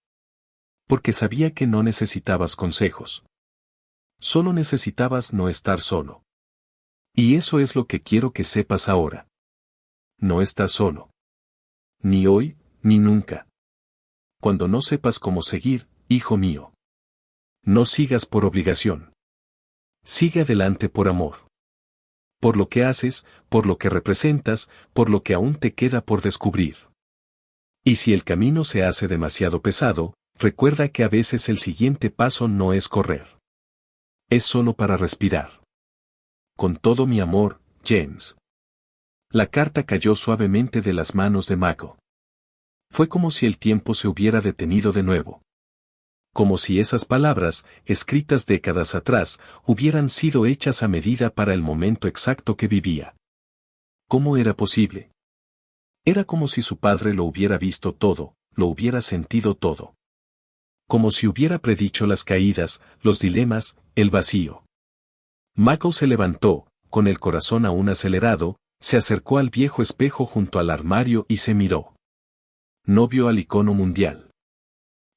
Porque sabía que no necesitabas consejos. Solo necesitabas no estar solo. Y eso es lo que quiero que sepas ahora. No estás solo. Ni hoy, ni nunca. Cuando no sepas cómo seguir, hijo mío. No sigas por obligación. Sigue adelante por amor. Por lo que haces, por lo que representas, por lo que aún te queda por descubrir. Y si el camino se hace demasiado pesado, recuerda que a veces el siguiente paso no es correr. Es solo para respirar. Con todo mi amor, James. La carta cayó suavemente de las manos de Mako. Fue como si el tiempo se hubiera detenido de nuevo. Como si esas palabras, escritas décadas atrás, hubieran sido hechas a medida para el momento exacto que vivía. ¿Cómo era posible? Era como si su padre lo hubiera visto todo, lo hubiera sentido todo. Como si hubiera predicho las caídas, los dilemas, el vacío. Mako se levantó, con el corazón aún acelerado, se acercó al viejo espejo junto al armario y se miró. No vio al icono mundial.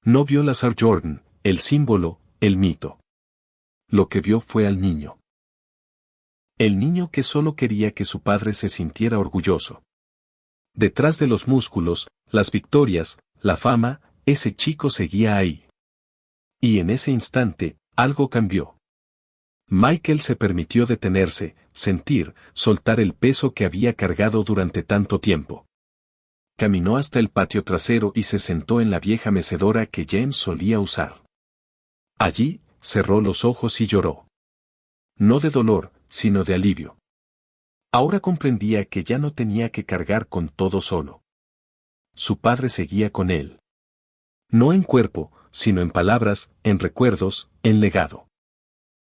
No vio la Sir Jordan, el símbolo, el mito. Lo que vio fue al niño. El niño que solo quería que su padre se sintiera orgulloso. Detrás de los músculos, las victorias, la fama, ese chico seguía ahí. Y en ese instante, algo cambió. Michael se permitió detenerse, sentir, soltar el peso que había cargado durante tanto tiempo. Caminó hasta el patio trasero y se sentó en la vieja mecedora que James solía usar. Allí, cerró los ojos y lloró. No de dolor, sino de alivio. Ahora comprendía que ya no tenía que cargar con todo solo. Su padre seguía con él. No en cuerpo, sino en palabras, en recuerdos, en legado.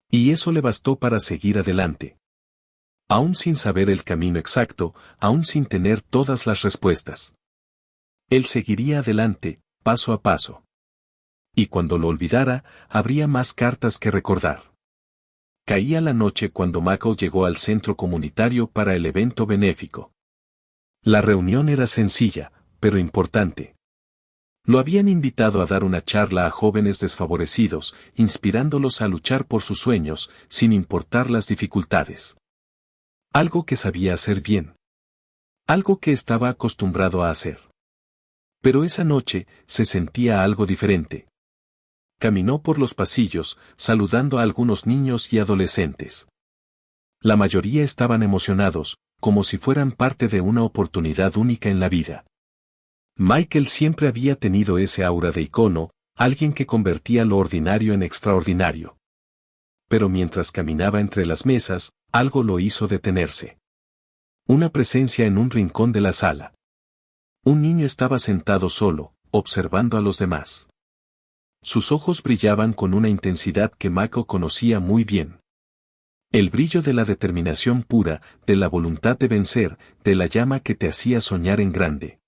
Y eso le bastó para seguir adelante. Aún sin saber el camino exacto, aún sin tener todas las respuestas. Él seguiría adelante, paso a paso. Y cuando lo olvidara, habría más cartas que recordar. Caía la noche cuando Michael llegó al centro comunitario para el evento benéfico. La reunión era sencilla, pero importante. Lo habían invitado a dar una charla a jóvenes desfavorecidos, inspirándolos a luchar por sus sueños, sin importar las dificultades. Algo que sabía hacer bien. Algo que estaba acostumbrado a hacer. Pero esa noche, se sentía algo diferente. Caminó por los pasillos, saludando a algunos niños y adolescentes. La mayoría estaban emocionados, como si fueran parte de una oportunidad única en la vida. Michael siempre había tenido ese aura de icono, alguien que convertía lo ordinario en extraordinario. Pero mientras caminaba entre las mesas, algo lo hizo detenerse. Una presencia en un rincón de la sala. Un niño estaba sentado solo, observando a los demás. Sus ojos brillaban con una intensidad que Michael conocía muy bien. El brillo de la determinación pura, de la voluntad de vencer, de la llama que te hacía soñar en grande.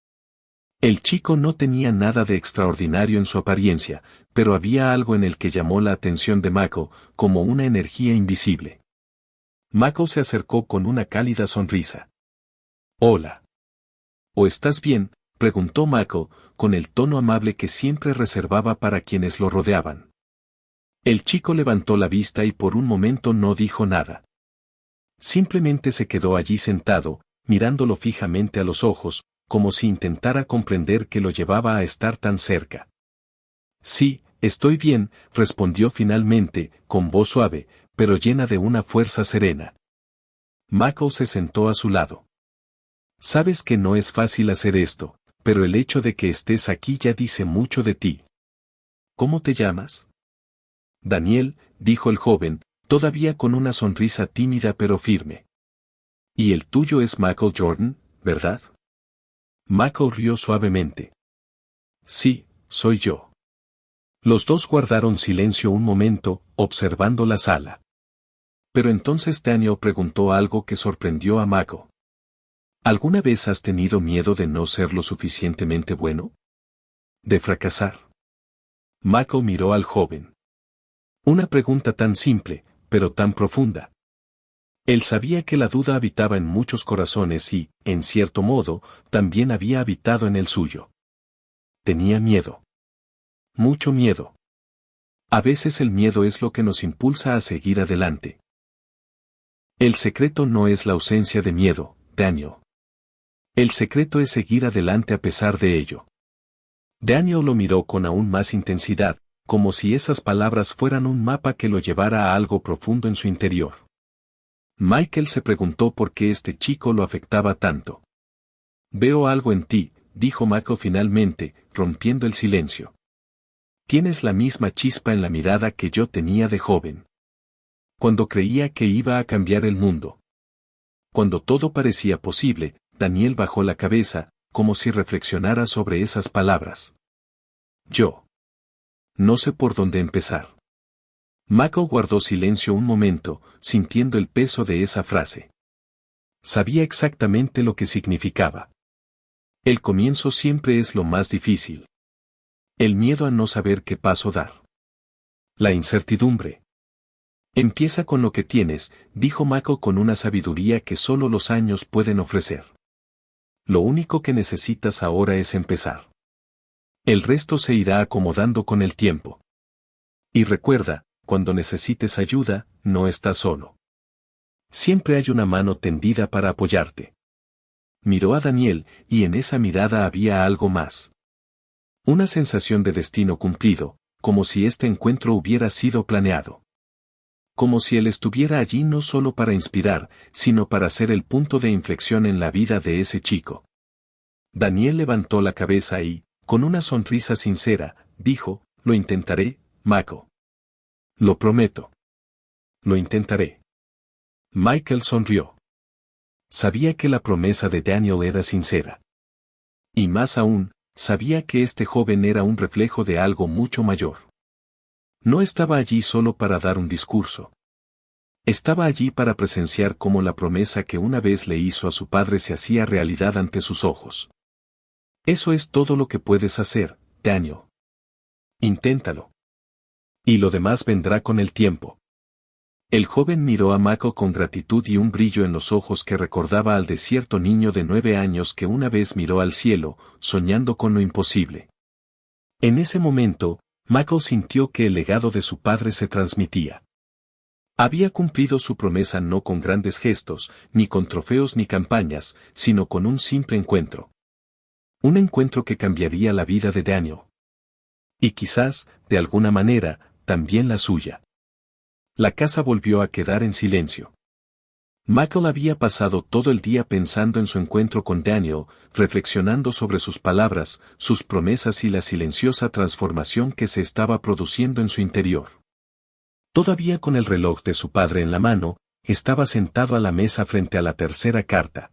El chico no tenía nada de extraordinario en su apariencia, pero había algo en el que llamó la atención de Michael, como una energía invisible. Michael se acercó con una cálida sonrisa. «Hola. ¿O estás bien?», preguntó Michael, con el tono amable que siempre reservaba para quienes lo rodeaban. El chico levantó la vista y por un momento no dijo nada. Simplemente se quedó allí sentado, mirándolo fijamente a los ojos, como si intentara comprender qué lo llevaba a estar tan cerca. «Sí, estoy bien», respondió finalmente, con voz suave, pero llena de una fuerza serena. Michael se sentó a su lado. «Sabes que no es fácil hacer esto, pero el hecho de que estés aquí ya dice mucho de ti. ¿Cómo te llamas?». «Daniel», dijo el joven, todavía con una sonrisa tímida pero firme. «Y el tuyo es Michael Jordan, ¿verdad?». Michael rió suavemente. «Sí, soy yo». Los dos guardaron silencio un momento, observando la sala. Pero entonces Daniel preguntó algo que sorprendió a Mako. ¿Alguna vez has tenido miedo de no ser lo suficientemente bueno? ¿De fracasar? Mako miró al joven. Una pregunta tan simple, pero tan profunda. Él sabía que la duda habitaba en muchos corazones y, en cierto modo, también había habitado en el suyo. Tenía miedo. Mucho miedo. A veces el miedo es lo que nos impulsa a seguir adelante. El secreto no es la ausencia de miedo, Daniel. El secreto es seguir adelante a pesar de ello. Daniel lo miró con aún más intensidad, como si esas palabras fueran un mapa que lo llevara a algo profundo en su interior. Michael se preguntó por qué este chico lo afectaba tanto. Veo algo en ti, dijo Mako finalmente, rompiendo el silencio. Tienes la misma chispa en la mirada que yo tenía de joven. Cuando creía que iba a cambiar el mundo. Cuando todo parecía posible, Daniel bajó la cabeza, como si reflexionara sobre esas palabras. Yo. No sé por dónde empezar. Mako guardó silencio un momento, sintiendo el peso de esa frase. Sabía exactamente lo que significaba. El comienzo siempre es lo más difícil. El miedo a no saber qué paso dar. La incertidumbre. Empieza con lo que tienes, dijo Mako con una sabiduría que solo los años pueden ofrecer. Lo único que necesitas ahora es empezar. El resto se irá acomodando con el tiempo. Y recuerda, cuando necesites ayuda, no estás solo. Siempre hay una mano tendida para apoyarte. Miró a Daniel, y en esa mirada había algo más. Una sensación de destino cumplido, como si este encuentro hubiera sido planeado. Como si él estuviera allí no solo para inspirar, sino para ser el punto de inflexión en la vida de ese chico. Daniel levantó la cabeza y, con una sonrisa sincera, dijo, lo intentaré, Mako. Lo prometo. Lo intentaré. Michael sonrió. Sabía que la promesa de Daniel era sincera. Y más aún, sabía que este joven era un reflejo de algo mucho mayor. No estaba allí solo para dar un discurso. Estaba allí para presenciar cómo la promesa que una vez le hizo a su padre se hacía realidad ante sus ojos. Eso es todo lo que puedes hacer, Daniel. Inténtalo. Y lo demás vendrá con el tiempo. El joven miró a Mako con gratitud y un brillo en los ojos que recordaba al desierto niño de 9 años que una vez miró al cielo, soñando con lo imposible. En ese momento, Mako sintió que el legado de su padre se transmitía. Había cumplido su promesa no con grandes gestos, ni con trofeos ni campañas, sino con un simple encuentro. Un encuentro que cambiaría la vida de Daniel. Y quizás, de alguna manera, también la suya. La casa volvió a quedar en silencio. Michael había pasado todo el día pensando en su encuentro con Daniel, reflexionando sobre sus palabras, sus promesas y la silenciosa transformación que se estaba produciendo en su interior. Todavía con el reloj de su padre en la mano, estaba sentado a la mesa frente a la tercera carta.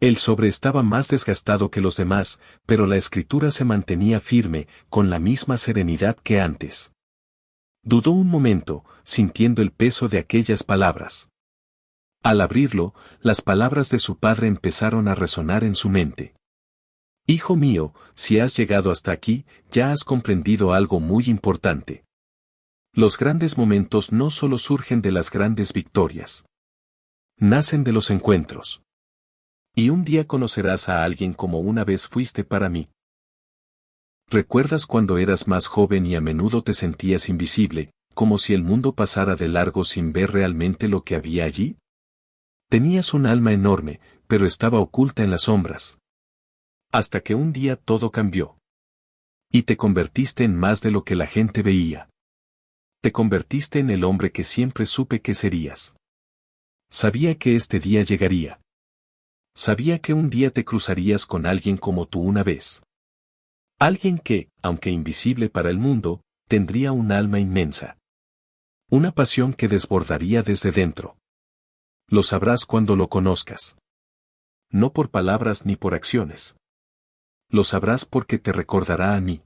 El sobre estaba más desgastado que los demás, pero la escritura se mantenía firme, con la misma serenidad que antes. Dudó un momento, sintiendo el peso de aquellas palabras. Al abrirlo, las palabras de su padre empezaron a resonar en su mente. Hijo mío, si has llegado hasta aquí, ya has comprendido algo muy importante. Los grandes momentos no solo surgen de las grandes victorias. Nacen de los encuentros. Y un día conocerás a alguien como una vez fuiste para mí. ¿Recuerdas cuando eras más joven y a menudo te sentías invisible, como si el mundo pasara de largo sin ver realmente lo que había allí? Tenías un alma enorme, pero estaba oculta en las sombras. Hasta que un día todo cambió. Y te convertiste en más de lo que la gente veía. Te convertiste en el hombre que siempre supe que serías. Sabía que este día llegaría. Sabía que un día te cruzarías con alguien como tú una vez. Alguien que, aunque invisible para el mundo, tendría un alma inmensa. Una pasión que desbordaría desde dentro. Lo sabrás cuando lo conozcas. No por palabras ni por acciones. Lo sabrás porque te recordará a mí.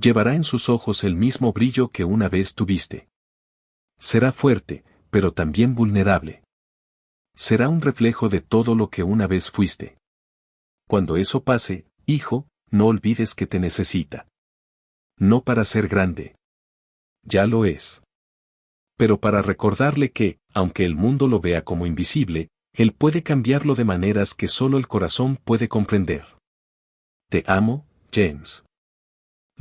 Llevará en sus ojos el mismo brillo que una vez tuviste. Será fuerte, pero también vulnerable. Será un reflejo de todo lo que una vez fuiste. Cuando eso pase, hijo, no olvides que te necesita. No para ser grande. Ya lo es. Pero para recordarle que, aunque el mundo lo vea como invisible, él puede cambiarlo de maneras que solo el corazón puede comprender. Te amo, James.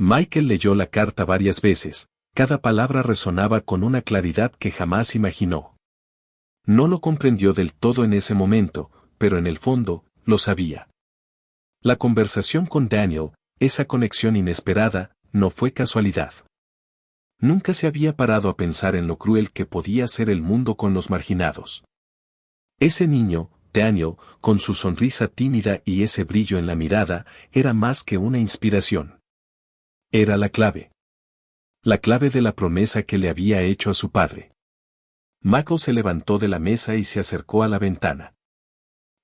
Michael leyó la carta varias veces, cada palabra resonaba con una claridad que jamás imaginó. No lo comprendió del todo en ese momento, pero en el fondo, lo sabía. La conversación con Daniel, esa conexión inesperada, no fue casualidad. Nunca se había parado a pensar en lo cruel que podía ser el mundo con los marginados. Ese niño, Daniel, con su sonrisa tímida y ese brillo en la mirada, era más que una inspiración. Era la clave. La clave de la promesa que le había hecho a su padre. Michael se levantó de la mesa y se acercó a la ventana.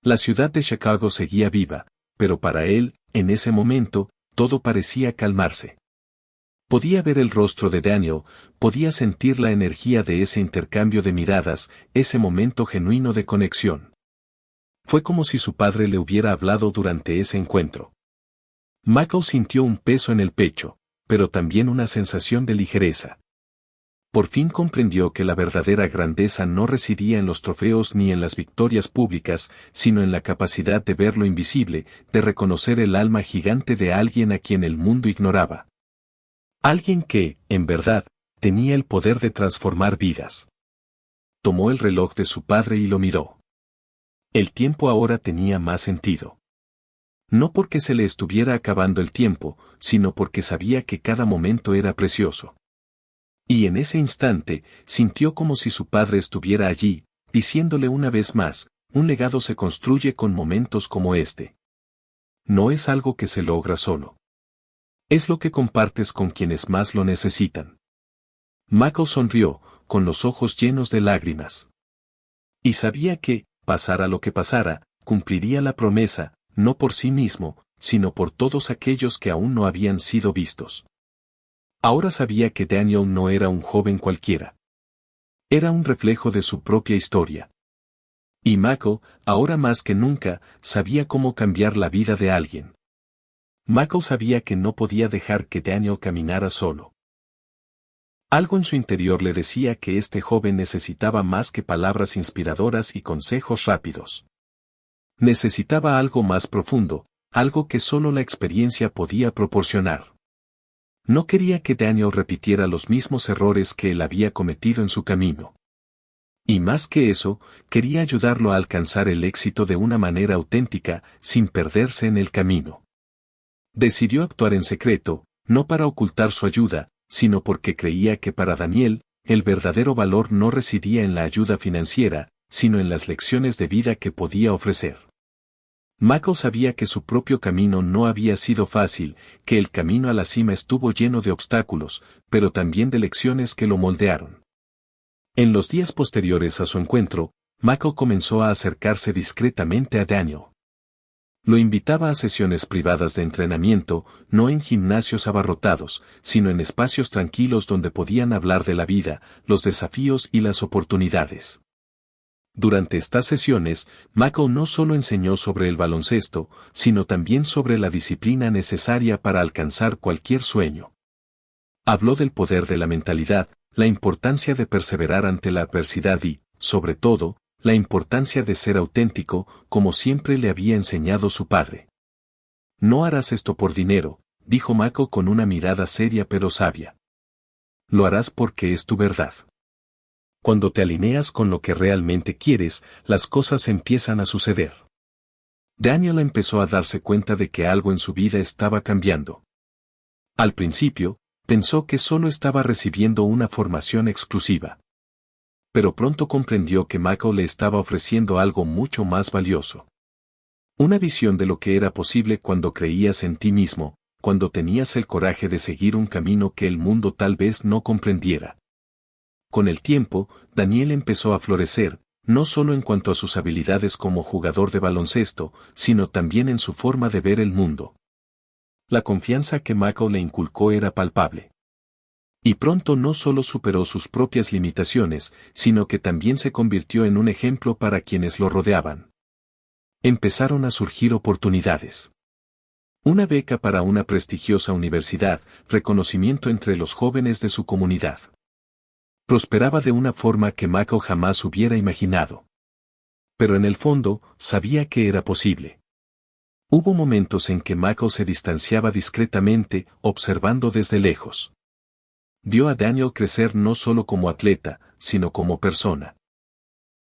La ciudad de Chicago seguía viva, pero para él, en ese momento, todo parecía calmarse. Podía ver el rostro de Daniel, podía sentir la energía de ese intercambio de miradas, ese momento genuino de conexión. Fue como si su padre le hubiera hablado durante ese encuentro. Michael sintió un peso en el pecho, pero también una sensación de ligereza. Por fin comprendió que la verdadera grandeza no residía en los trofeos ni en las victorias públicas, sino en la capacidad de ver lo invisible, de reconocer el alma gigante de alguien a quien el mundo ignoraba. Alguien que, en verdad, tenía el poder de transformar vidas. Tomó el reloj de su padre y lo miró. El tiempo ahora tenía más sentido. No porque se le estuviera acabando el tiempo, sino porque sabía que cada momento era precioso. Y en ese instante, sintió como si su padre estuviera allí, diciéndole una vez más, un legado se construye con momentos como este. No es algo que se logra solo. Es lo que compartes con quienes más lo necesitan. Michael sonrió, con los ojos llenos de lágrimas. Y sabía que, pasara lo que pasara, cumpliría la promesa, no por sí mismo, sino por todos aquellos que aún no habían sido vistos. Ahora sabía que Daniel no era un joven cualquiera. Era un reflejo de su propia historia. Y Michael, ahora más que nunca, sabía cómo cambiar la vida de alguien. Michael sabía que no podía dejar que Daniel caminara solo. Algo en su interior le decía que este joven necesitaba más que palabras inspiradoras y consejos rápidos. Necesitaba algo más profundo, algo que solo la experiencia podía proporcionar. No quería que Daniel repitiera los mismos errores que él había cometido en su camino. Y más que eso, quería ayudarlo a alcanzar el éxito de una manera auténtica, sin perderse en el camino. Decidió actuar en secreto, no para ocultar su ayuda, sino porque creía que para Daniel, el verdadero valor no residía en la ayuda financiera, sino en las lecciones de vida que podía ofrecer. Michael sabía que su propio camino no había sido fácil, que el camino a la cima estuvo lleno de obstáculos, pero también de lecciones que lo moldearon. En los días posteriores a su encuentro, Michael comenzó a acercarse discretamente a Daniel. Lo invitaba a sesiones privadas de entrenamiento, no en gimnasios abarrotados, sino en espacios tranquilos donde podían hablar de la vida, los desafíos y las oportunidades. Durante estas sesiones, Michael no solo enseñó sobre el baloncesto, sino también sobre la disciplina necesaria para alcanzar cualquier sueño. Habló del poder de la mentalidad, la importancia de perseverar ante la adversidad y, sobre todo, la importancia de ser auténtico, como siempre le había enseñado su padre. No harás esto por dinero, dijo Michael con una mirada seria pero sabia. Lo harás porque es tu verdad. Cuando te alineas con lo que realmente quieres, las cosas empiezan a suceder. Daniel empezó a darse cuenta de que algo en su vida estaba cambiando. Al principio, pensó que solo estaba recibiendo una formación exclusiva. Pero pronto comprendió que Michael le estaba ofreciendo algo mucho más valioso. Una visión de lo que era posible cuando creías en ti mismo, cuando tenías el coraje de seguir un camino que el mundo tal vez no comprendiera. Con el tiempo, Daniel empezó a florecer, no solo en cuanto a sus habilidades como jugador de baloncesto, sino también en su forma de ver el mundo. La confianza que Michael le inculcó era palpable. Y pronto no solo superó sus propias limitaciones, sino que también se convirtió en un ejemplo para quienes lo rodeaban. Empezaron a surgir oportunidades. Una beca para una prestigiosa universidad, reconocimiento entre los jóvenes de su comunidad. Prosperaba de una forma que Michael jamás hubiera imaginado. Pero en el fondo, sabía que era posible. Hubo momentos en que Michael se distanciaba discretamente, observando desde lejos. Vio a Daniel crecer no solo como atleta, sino como persona.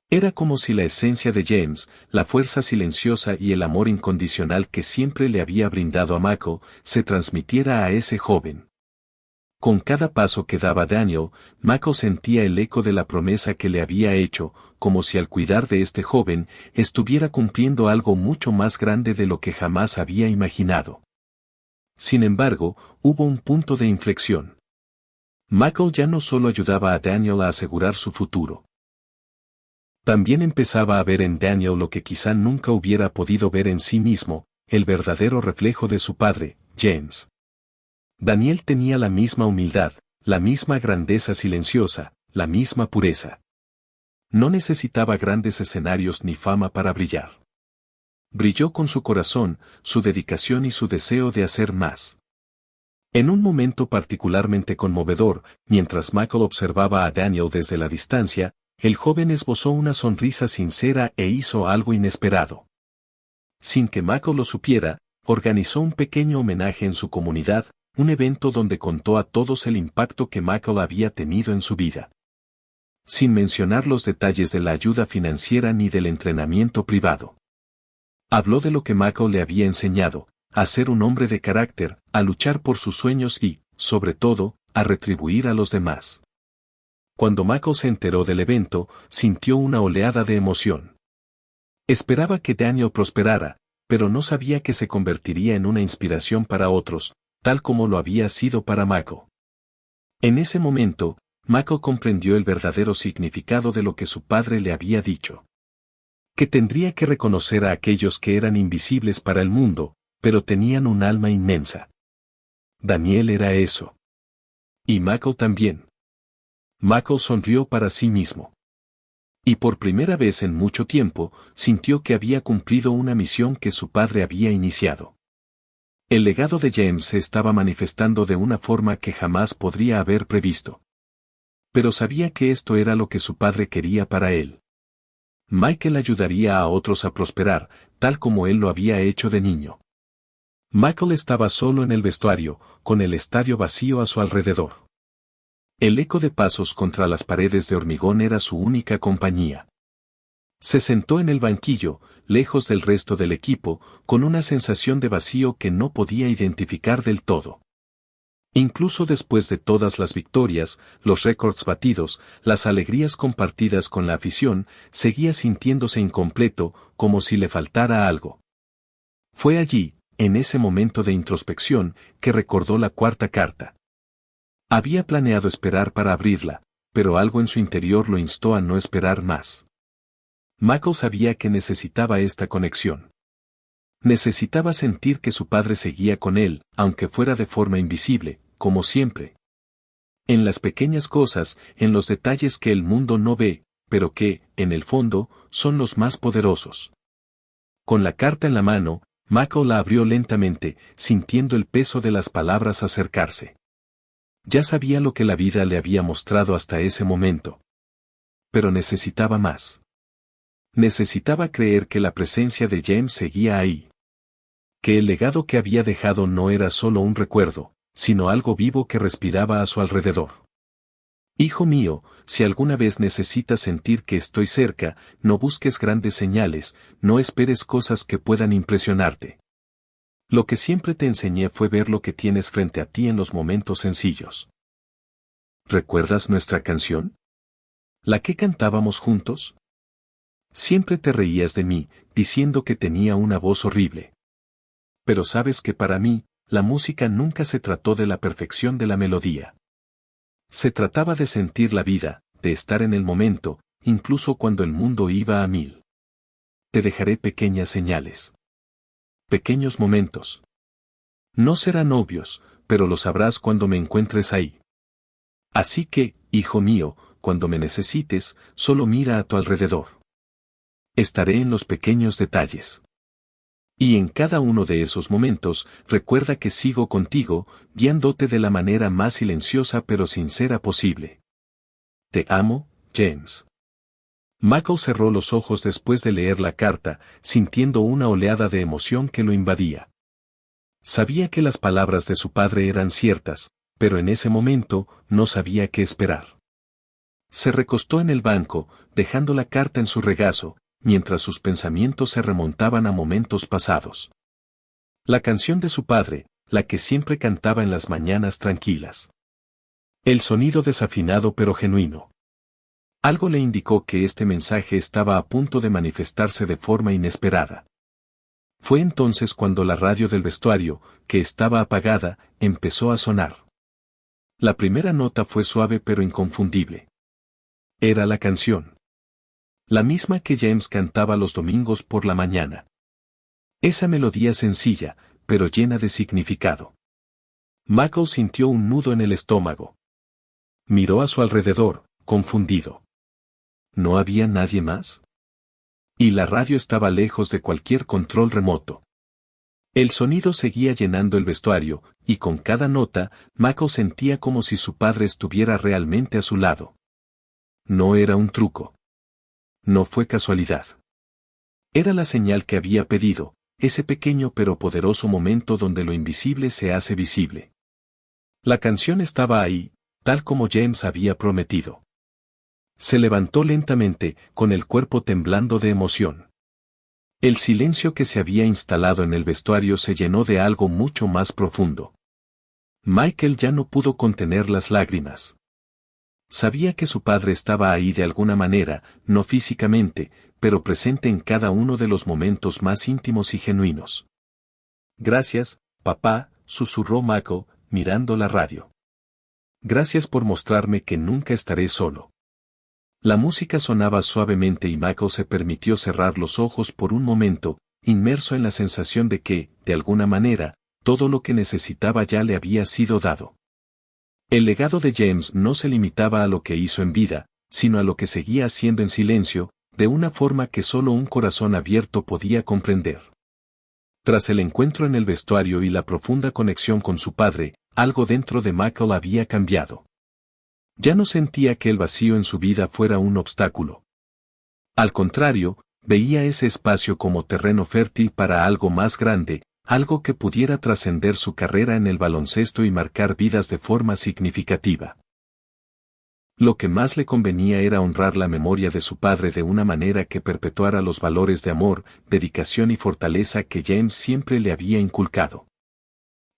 Era como si la esencia de James, la fuerza silenciosa y el amor incondicional que siempre le había brindado a Michael, se transmitiera a ese joven. Con cada paso que daba Daniel, Michael sentía el eco de la promesa que le había hecho, como si al cuidar de este joven, estuviera cumpliendo algo mucho más grande de lo que jamás había imaginado. Sin embargo, hubo un punto de inflexión. Michael ya no solo ayudaba a Daniel a asegurar su futuro. También empezaba a ver en Daniel lo que quizá nunca hubiera podido ver en sí mismo, el verdadero reflejo de su padre, James. Daniel tenía la misma humildad, la misma grandeza silenciosa, la misma pureza. No necesitaba grandes escenarios ni fama para brillar. Brilló con su corazón, su dedicación y su deseo de hacer más. En un momento particularmente conmovedor, mientras Michael observaba a Daniel desde la distancia, el joven esbozó una sonrisa sincera e hizo algo inesperado. Sin que Michael lo supiera, organizó un pequeño homenaje en su comunidad, un evento donde contó a todos el impacto que Michael había tenido en su vida. Sin mencionar los detalles de la ayuda financiera ni del entrenamiento privado. Habló de lo que Michael le había enseñado, a ser un hombre de carácter, a luchar por sus sueños y, sobre todo, a retribuir a los demás. Cuando Michael se enteró del evento, sintió una oleada de emoción. Esperaba que Daniel prosperara, pero no sabía que se convertiría en una inspiración para otros, tal como lo había sido para Michael. En ese momento, Michael comprendió el verdadero significado de lo que su padre le había dicho. Que tendría que reconocer a aquellos que eran invisibles para el mundo, pero tenían un alma inmensa. Daniel era eso. Y Michael también. Michael sonrió para sí mismo. Y por primera vez en mucho tiempo, sintió que había cumplido una misión que su padre había iniciado. El legado de James se estaba manifestando de una forma que jamás podría haber previsto. Pero sabía que esto era lo que su padre quería para él. Michael ayudaría a otros a prosperar, tal como él lo había hecho de niño. Michael estaba solo en el vestuario, con el estadio vacío a su alrededor. El eco de pasos contra las paredes de hormigón era su única compañía. Se sentó en el banquillo, lejos del resto del equipo, con una sensación de vacío que no podía identificar del todo. Incluso después de todas las victorias, los récords batidos, las alegrías compartidas con la afición, seguía sintiéndose incompleto, como si le faltara algo. Fue allí, en ese momento de introspección, que recordó la cuarta carta. Había planeado esperar para abrirla, pero algo en su interior lo instó a no esperar más. Michael sabía que necesitaba esta conexión. Necesitaba sentir que su padre seguía con él, aunque fuera de forma invisible, como siempre. En las pequeñas cosas, en los detalles que el mundo no ve, pero que, en el fondo, son los más poderosos. Con la carta en la mano, Michael la abrió lentamente, sintiendo el peso de las palabras acercarse. Ya sabía lo que la vida le había mostrado hasta ese momento. Pero necesitaba más. Necesitaba creer que la presencia de James seguía ahí. Que el legado que había dejado no era solo un recuerdo, sino algo vivo que respiraba a su alrededor. Hijo mío, si alguna vez necesitas sentir que estoy cerca, no busques grandes señales, no esperes cosas que puedan impresionarte. Lo que siempre te enseñé fue ver lo que tienes frente a ti en los momentos sencillos. ¿Recuerdas nuestra canción? ¿La que cantábamos juntos? Siempre te reías de mí, diciendo que tenía una voz horrible. Pero sabes que para mí, la música nunca se trató de la perfección de la melodía. Se trataba de sentir la vida, de estar en el momento, incluso cuando el mundo iba a mil. Te dejaré pequeñas señales. Pequeños momentos. No serán obvios, pero lo sabrás cuando me encuentres ahí. Así que, hijo mío, cuando me necesites, solo mira a tu alrededor. Estaré en los pequeños detalles. Y en cada uno de esos momentos, recuerda que sigo contigo, guiándote de la manera más silenciosa pero sincera posible. Te amo, James. Michael cerró los ojos después de leer la carta, sintiendo una oleada de emoción que lo invadía. Sabía que las palabras de su padre eran ciertas, pero en ese momento no sabía qué esperar. Se recostó en el banco, dejando la carta en su regazo, mientras sus pensamientos se remontaban a momentos pasados. La canción de su padre, la que siempre cantaba en las mañanas tranquilas. El sonido desafinado pero genuino. Algo le indicó que este mensaje estaba a punto de manifestarse de forma inesperada. Fue entonces cuando la radio del vestuario, que estaba apagada, empezó a sonar. La primera nota fue suave pero inconfundible. Era la canción. La misma que James cantaba los domingos por la mañana. Esa melodía sencilla, pero llena de significado. Michael sintió un nudo en el estómago. Miró a su alrededor, confundido. ¿No había nadie más? Y la radio estaba lejos de cualquier control remoto. El sonido seguía llenando el vestuario, y con cada nota, Michael sentía como si su padre estuviera realmente a su lado. No era un truco. No fue casualidad. Era la señal que había pedido, ese pequeño pero poderoso momento donde lo invisible se hace visible. La canción estaba ahí, tal como James había prometido. Se levantó lentamente, con el cuerpo temblando de emoción. El silencio que se había instalado en el vestuario se llenó de algo mucho más profundo. Michael ya no pudo contener las lágrimas. Sabía que su padre estaba ahí de alguna manera, no físicamente, pero presente en cada uno de los momentos más íntimos y genuinos. Gracias, papá, susurró Michael, mirando la radio. Gracias por mostrarme que nunca estaré solo. La música sonaba suavemente y Michael se permitió cerrar los ojos por un momento, inmerso en la sensación de que, de alguna manera, todo lo que necesitaba ya le había sido dado. El legado de James no se limitaba a lo que hizo en vida, sino a lo que seguía haciendo en silencio, de una forma que solo un corazón abierto podía comprender. Tras el encuentro en el vestuario y la profunda conexión con su padre, algo dentro de Michael había cambiado. Ya no sentía que el vacío en su vida fuera un obstáculo. Al contrario, veía ese espacio como terreno fértil para algo más grande, algo que pudiera trascender su carrera en el baloncesto y marcar vidas de forma significativa. Lo que más le convenía era honrar la memoria de su padre de una manera que perpetuara los valores de amor, dedicación y fortaleza que James siempre le había inculcado.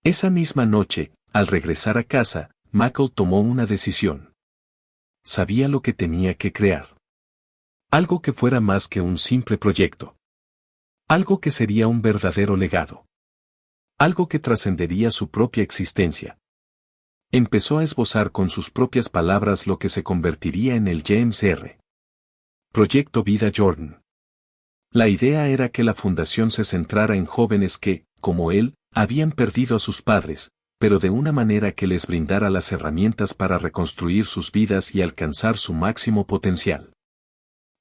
Esa misma noche, al regresar a casa, Michael tomó una decisión. Sabía lo que tenía que crear. Algo que fuera más que un simple proyecto. Algo que sería un verdadero legado. Algo que trascendería su propia existencia. Empezó a esbozar con sus propias palabras lo que se convertiría en el James R. Proyecto Vida Jordan. La idea era que la fundación se centrara en jóvenes que, como él, habían perdido a sus padres, pero de una manera que les brindara las herramientas para reconstruir sus vidas y alcanzar su máximo potencial.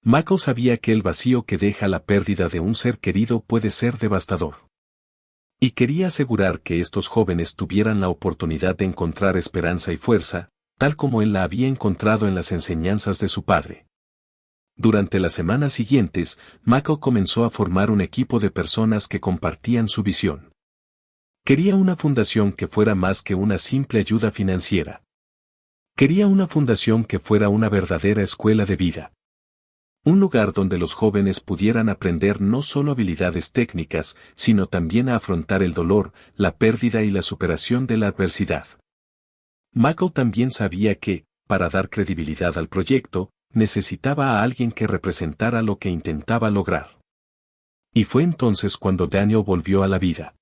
Michael sabía que el vacío que deja la pérdida de un ser querido puede ser devastador. Y quería asegurar que estos jóvenes tuvieran la oportunidad de encontrar esperanza y fuerza, tal como él la había encontrado en las enseñanzas de su padre. Durante las semanas siguientes, Michael comenzó a formar un equipo de personas que compartían su visión. Quería una fundación que fuera más que una simple ayuda financiera. Quería una fundación que fuera una verdadera escuela de vida. Un lugar donde los jóvenes pudieran aprender no solo habilidades técnicas, sino también a afrontar el dolor, la pérdida y la superación de la adversidad. Michael también sabía que, para dar credibilidad al proyecto, necesitaba a alguien que representara lo que intentaba lograr. Y fue entonces cuando Daniel volvió a la vida.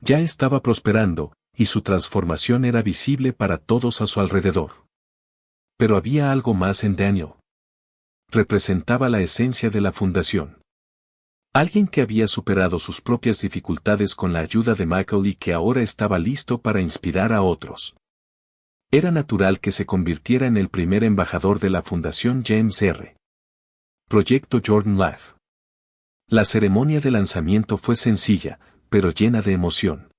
Ya estaba prosperando, y su transformación era visible para todos a su alrededor. Pero había algo más en Daniel. Representaba la esencia de la fundación. Alguien que había superado sus propias dificultades con la ayuda de Michael y que ahora estaba listo para inspirar a otros. Era natural que se convirtiera en el primer embajador de la Fundación James R. Proyecto Jordan Life. La ceremonia de lanzamiento fue sencilla, pero llena de emoción.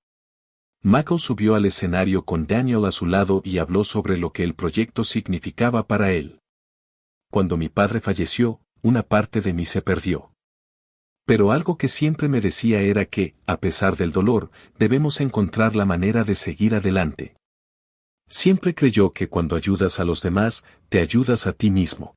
Michael subió al escenario con Daniel a su lado y habló sobre lo que el proyecto significaba para él. Cuando mi padre falleció, una parte de mí se perdió. Pero algo que siempre me decía era que, a pesar del dolor, debemos encontrar la manera de seguir adelante. Siempre creyó que cuando ayudas a los demás, te ayudas a ti mismo.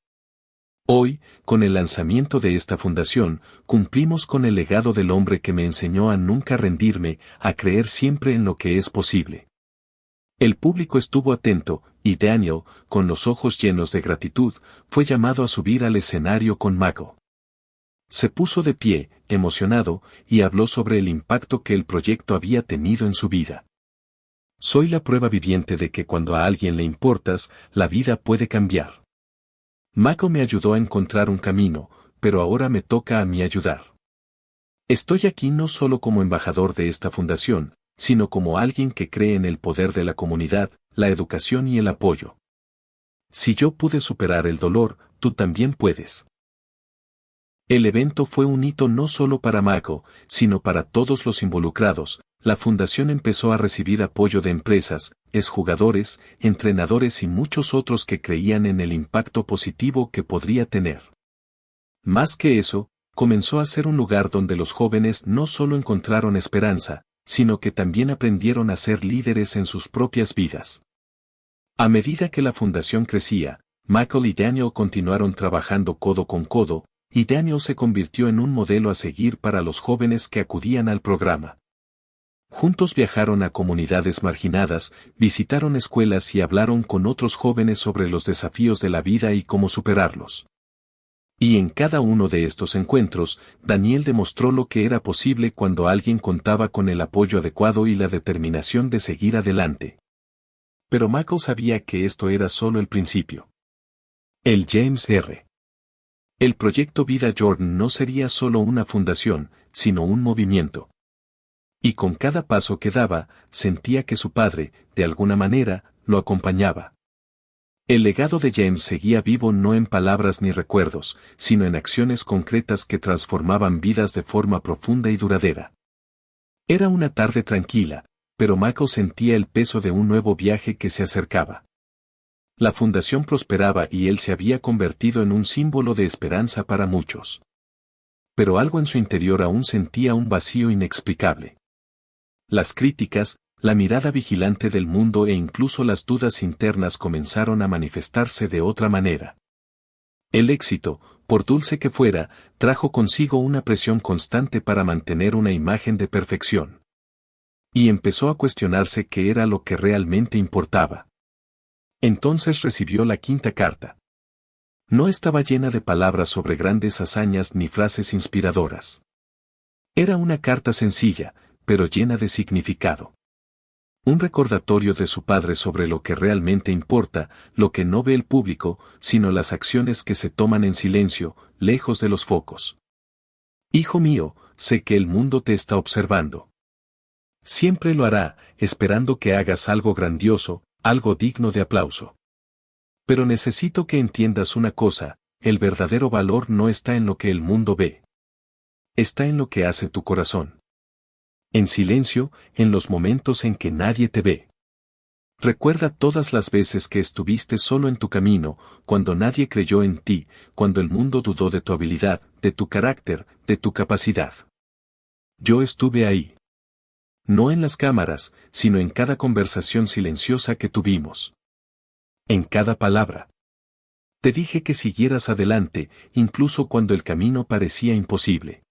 Hoy, con el lanzamiento de esta fundación, cumplimos con el legado del hombre que me enseñó a nunca rendirme, a creer siempre en lo que es posible. El público estuvo atento, y Daniel, con los ojos llenos de gratitud, fue llamado a subir al escenario con Michael. Se puso de pie, emocionado, y habló sobre el impacto que el proyecto había tenido en su vida. Soy la prueba viviente de que cuando a alguien le importas, la vida puede cambiar. Michael me ayudó a encontrar un camino, pero ahora me toca a mí ayudar. Estoy aquí no solo como embajador de esta fundación, sino como alguien que cree en el poder de la comunidad, la educación y el apoyo. Si yo pude superar el dolor, tú también puedes. El evento fue un hito no solo para Michael, sino para todos los involucrados. La fundación empezó a recibir apoyo de empresas, exjugadores, entrenadores y muchos otros que creían en el impacto positivo que podría tener. Más que eso, comenzó a ser un lugar donde los jóvenes no solo encontraron esperanza, sino que también aprendieron a ser líderes en sus propias vidas. A medida que la fundación crecía, Michael y Daniel continuaron trabajando codo con codo, y Daniel se convirtió en un modelo a seguir para los jóvenes que acudían al programa. Juntos viajaron a comunidades marginadas, visitaron escuelas y hablaron con otros jóvenes sobre los desafíos de la vida y cómo superarlos. Y en cada uno de estos encuentros, Daniel demostró lo que era posible cuando alguien contaba con el apoyo adecuado y la determinación de seguir adelante. Pero Michael sabía que esto era solo el principio. El James R. El proyecto Vida Jordan no sería solo una fundación, sino un movimiento. Y con cada paso que daba, sentía que su padre, de alguna manera, lo acompañaba. El legado de James seguía vivo no en palabras ni recuerdos, sino en acciones concretas que transformaban vidas de forma profunda y duradera. Era una tarde tranquila, pero Michael sentía el peso de un nuevo viaje que se acercaba. La fundación prosperaba y él se había convertido en un símbolo de esperanza para muchos. Pero algo en su interior aún sentía un vacío inexplicable. Las críticas, la mirada vigilante del mundo e incluso las dudas internas comenzaron a manifestarse de otra manera. El éxito, por dulce que fuera, trajo consigo una presión constante para mantener una imagen de perfección. Y empezó a cuestionarse qué era lo que realmente importaba. Entonces recibió la quinta carta. No estaba llena de palabras sobre grandes hazañas ni frases inspiradoras. Era una carta sencilla, pero llena de significado. Un recordatorio de su padre sobre lo que realmente importa, lo que no ve el público, sino las acciones que se toman en silencio, lejos de los focos. Hijo mío, sé que el mundo te está observando. Siempre lo hará, esperando que hagas algo grandioso, algo digno de aplauso. Pero necesito que entiendas una cosa, el verdadero valor no está en lo que el mundo ve. Está en lo que hace tu corazón. En silencio, en los momentos en que nadie te ve. Recuerda todas las veces que estuviste solo en tu camino, cuando nadie creyó en ti, cuando el mundo dudó de tu habilidad, de tu carácter, de tu capacidad. Yo estuve ahí. No en las cámaras, sino en cada conversación silenciosa que tuvimos. En cada palabra. Te dije que siguieras adelante, incluso cuando el camino parecía imposible.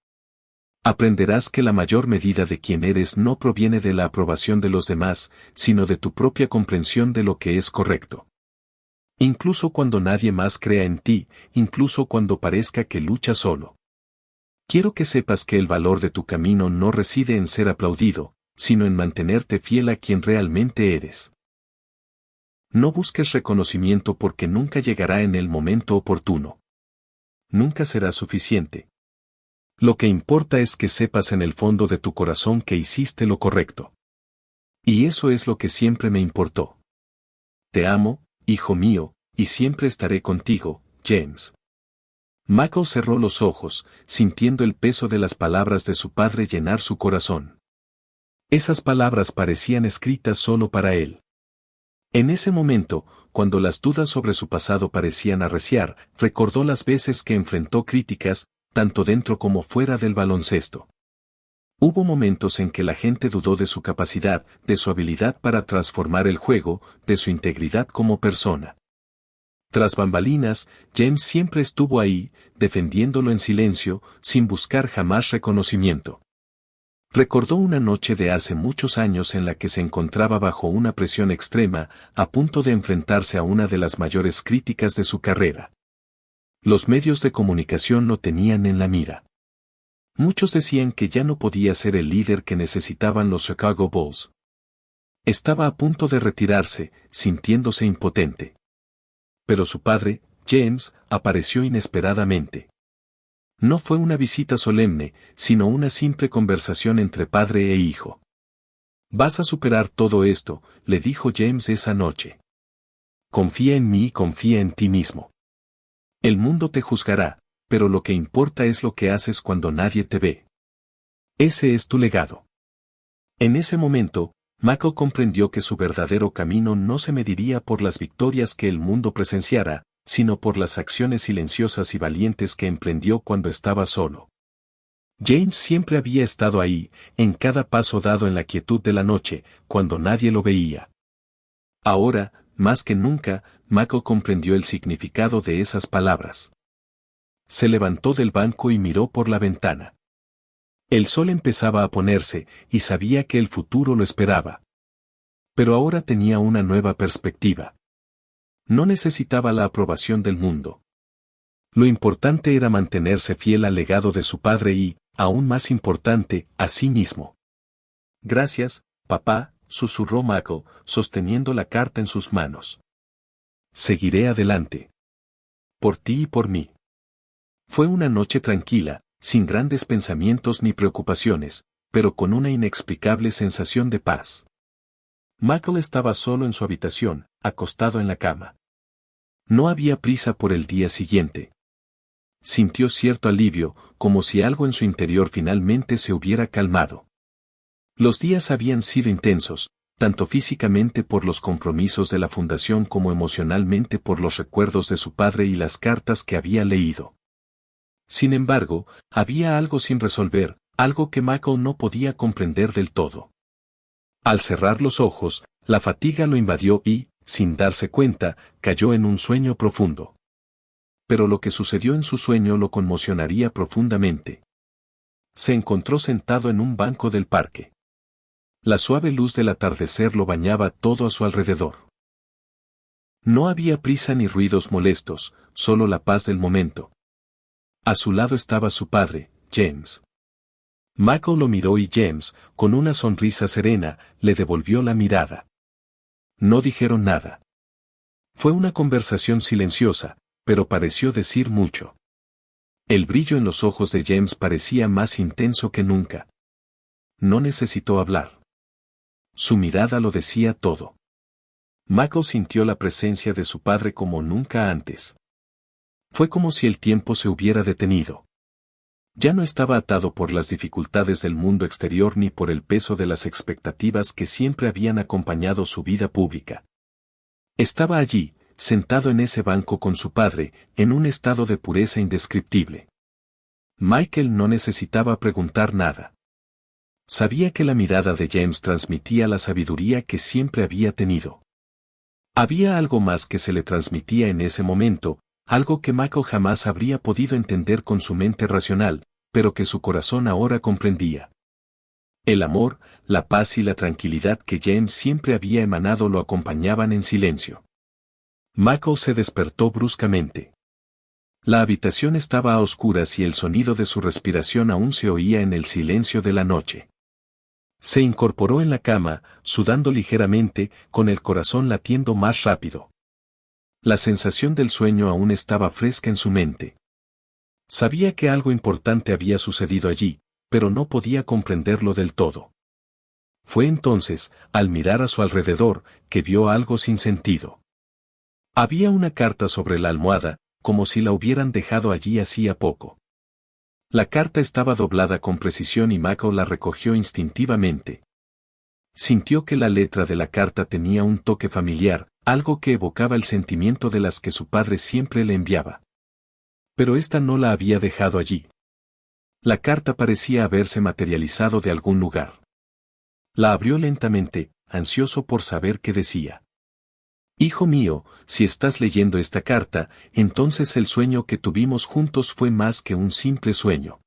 Aprenderás que la mayor medida de quién eres no proviene de la aprobación de los demás, sino de tu propia comprensión de lo que es correcto. Incluso cuando nadie más crea en ti, incluso cuando parezca que luchas solo. Quiero que sepas que el valor de tu camino no reside en ser aplaudido, sino en mantenerte fiel a quien realmente eres. No busques reconocimiento porque nunca llegará en el momento oportuno. Nunca será suficiente. Lo que importa es que sepas en el fondo de tu corazón que hiciste lo correcto. Y eso es lo que siempre me importó. Te amo, hijo mío, y siempre estaré contigo, James. Michael cerró los ojos, sintiendo el peso de las palabras de su padre llenar su corazón. Esas palabras parecían escritas solo para él. En ese momento, cuando las dudas sobre su pasado parecían arreciar, recordó las veces que enfrentó críticas, tanto dentro como fuera del baloncesto. Hubo momentos en que la gente dudó de su capacidad, de su habilidad para transformar el juego, de su integridad como persona. Tras bambalinas, James siempre estuvo ahí, defendiéndolo en silencio, sin buscar jamás reconocimiento. Recordó una noche de hace muchos años en la que se encontraba bajo una presión extrema, a punto de enfrentarse a una de las mayores críticas de su carrera. Los medios de comunicación lo tenían en la mira. Muchos decían que ya no podía ser el líder que necesitaban los Chicago Bulls. Estaba a punto de retirarse, sintiéndose impotente. Pero su padre, James, apareció inesperadamente. No fue una visita solemne, sino una simple conversación entre padre e hijo. «Vas a superar todo esto», le dijo James esa noche. «Confía en mí y confía en ti mismo. El mundo te juzgará, pero lo que importa es lo que haces cuando nadie te ve. Ese es tu legado». En ese momento, Michael comprendió que su verdadero camino no se mediría por las victorias que el mundo presenciara, sino por las acciones silenciosas y valientes que emprendió cuando estaba solo. James siempre había estado ahí, en cada paso dado en la quietud de la noche, cuando nadie lo veía. Ahora, más que nunca, Michael comprendió el significado de esas palabras. Se levantó del banco y miró por la ventana. El sol empezaba a ponerse, y sabía que el futuro lo esperaba. Pero ahora tenía una nueva perspectiva. No necesitaba la aprobación del mundo. Lo importante era mantenerse fiel al legado de su padre y, aún más importante, a sí mismo. «Gracias, papá», susurró Michael, sosteniendo la carta en sus manos. «Seguiré adelante. Por ti y por mí». Fue una noche tranquila, sin grandes pensamientos ni preocupaciones, pero con una inexplicable sensación de paz. Michael estaba solo en su habitación, acostado en la cama. No había prisa por el día siguiente. Sintió cierto alivio, como si algo en su interior finalmente se hubiera calmado. Los días habían sido intensos, tanto físicamente por los compromisos de la fundación como emocionalmente por los recuerdos de su padre y las cartas que había leído. Sin embargo, había algo sin resolver, algo que Michael no podía comprender del todo. Al cerrar los ojos, la fatiga lo invadió y, sin darse cuenta, cayó en un sueño profundo. Pero lo que sucedió en su sueño lo conmocionaría profundamente. Se encontró sentado en un banco del parque. La suave luz del atardecer lo bañaba todo a su alrededor. No había prisa ni ruidos molestos, solo la paz del momento. A su lado estaba su padre, James. Michael lo miró y James, con una sonrisa serena, le devolvió la mirada. No dijeron nada. Fue una conversación silenciosa, pero pareció decir mucho. El brillo en los ojos de James parecía más intenso que nunca. No necesitó hablar. Su mirada lo decía todo. Michael sintió la presencia de su padre como nunca antes. Fue como si el tiempo se hubiera detenido. Ya no estaba atado por las dificultades del mundo exterior ni por el peso de las expectativas que siempre habían acompañado su vida pública. Estaba allí, sentado en ese banco con su padre, en un estado de pureza indescriptible. Michael no necesitaba preguntar nada. Sabía que la mirada de James transmitía la sabiduría que siempre había tenido. Había algo más que se le transmitía en ese momento, algo que Michael jamás habría podido entender con su mente racional, pero que su corazón ahora comprendía. El amor, la paz y la tranquilidad que James siempre había emanado lo acompañaban en silencio. Michael se despertó bruscamente. La habitación estaba a oscuras y el sonido de su respiración aún se oía en el silencio de la noche. Se incorporó en la cama, sudando ligeramente, con el corazón latiendo más rápido. La sensación del sueño aún estaba fresca en su mente. Sabía que algo importante había sucedido allí, pero no podía comprenderlo del todo. Fue entonces, al mirar a su alrededor, que vio algo sin sentido. Había una carta sobre la almohada, como si la hubieran dejado allí hacía poco. La carta estaba doblada con precisión y Michael la recogió instintivamente. Sintió que la letra de la carta tenía un toque familiar, algo que evocaba el sentimiento de las que su padre siempre le enviaba. Pero ésta no la había dejado allí. La carta parecía haberse materializado de algún lugar. La abrió lentamente, ansioso por saber qué decía. Hijo mío, si estás leyendo esta carta, entonces el sueño que tuvimos juntos fue más que un simple sueño.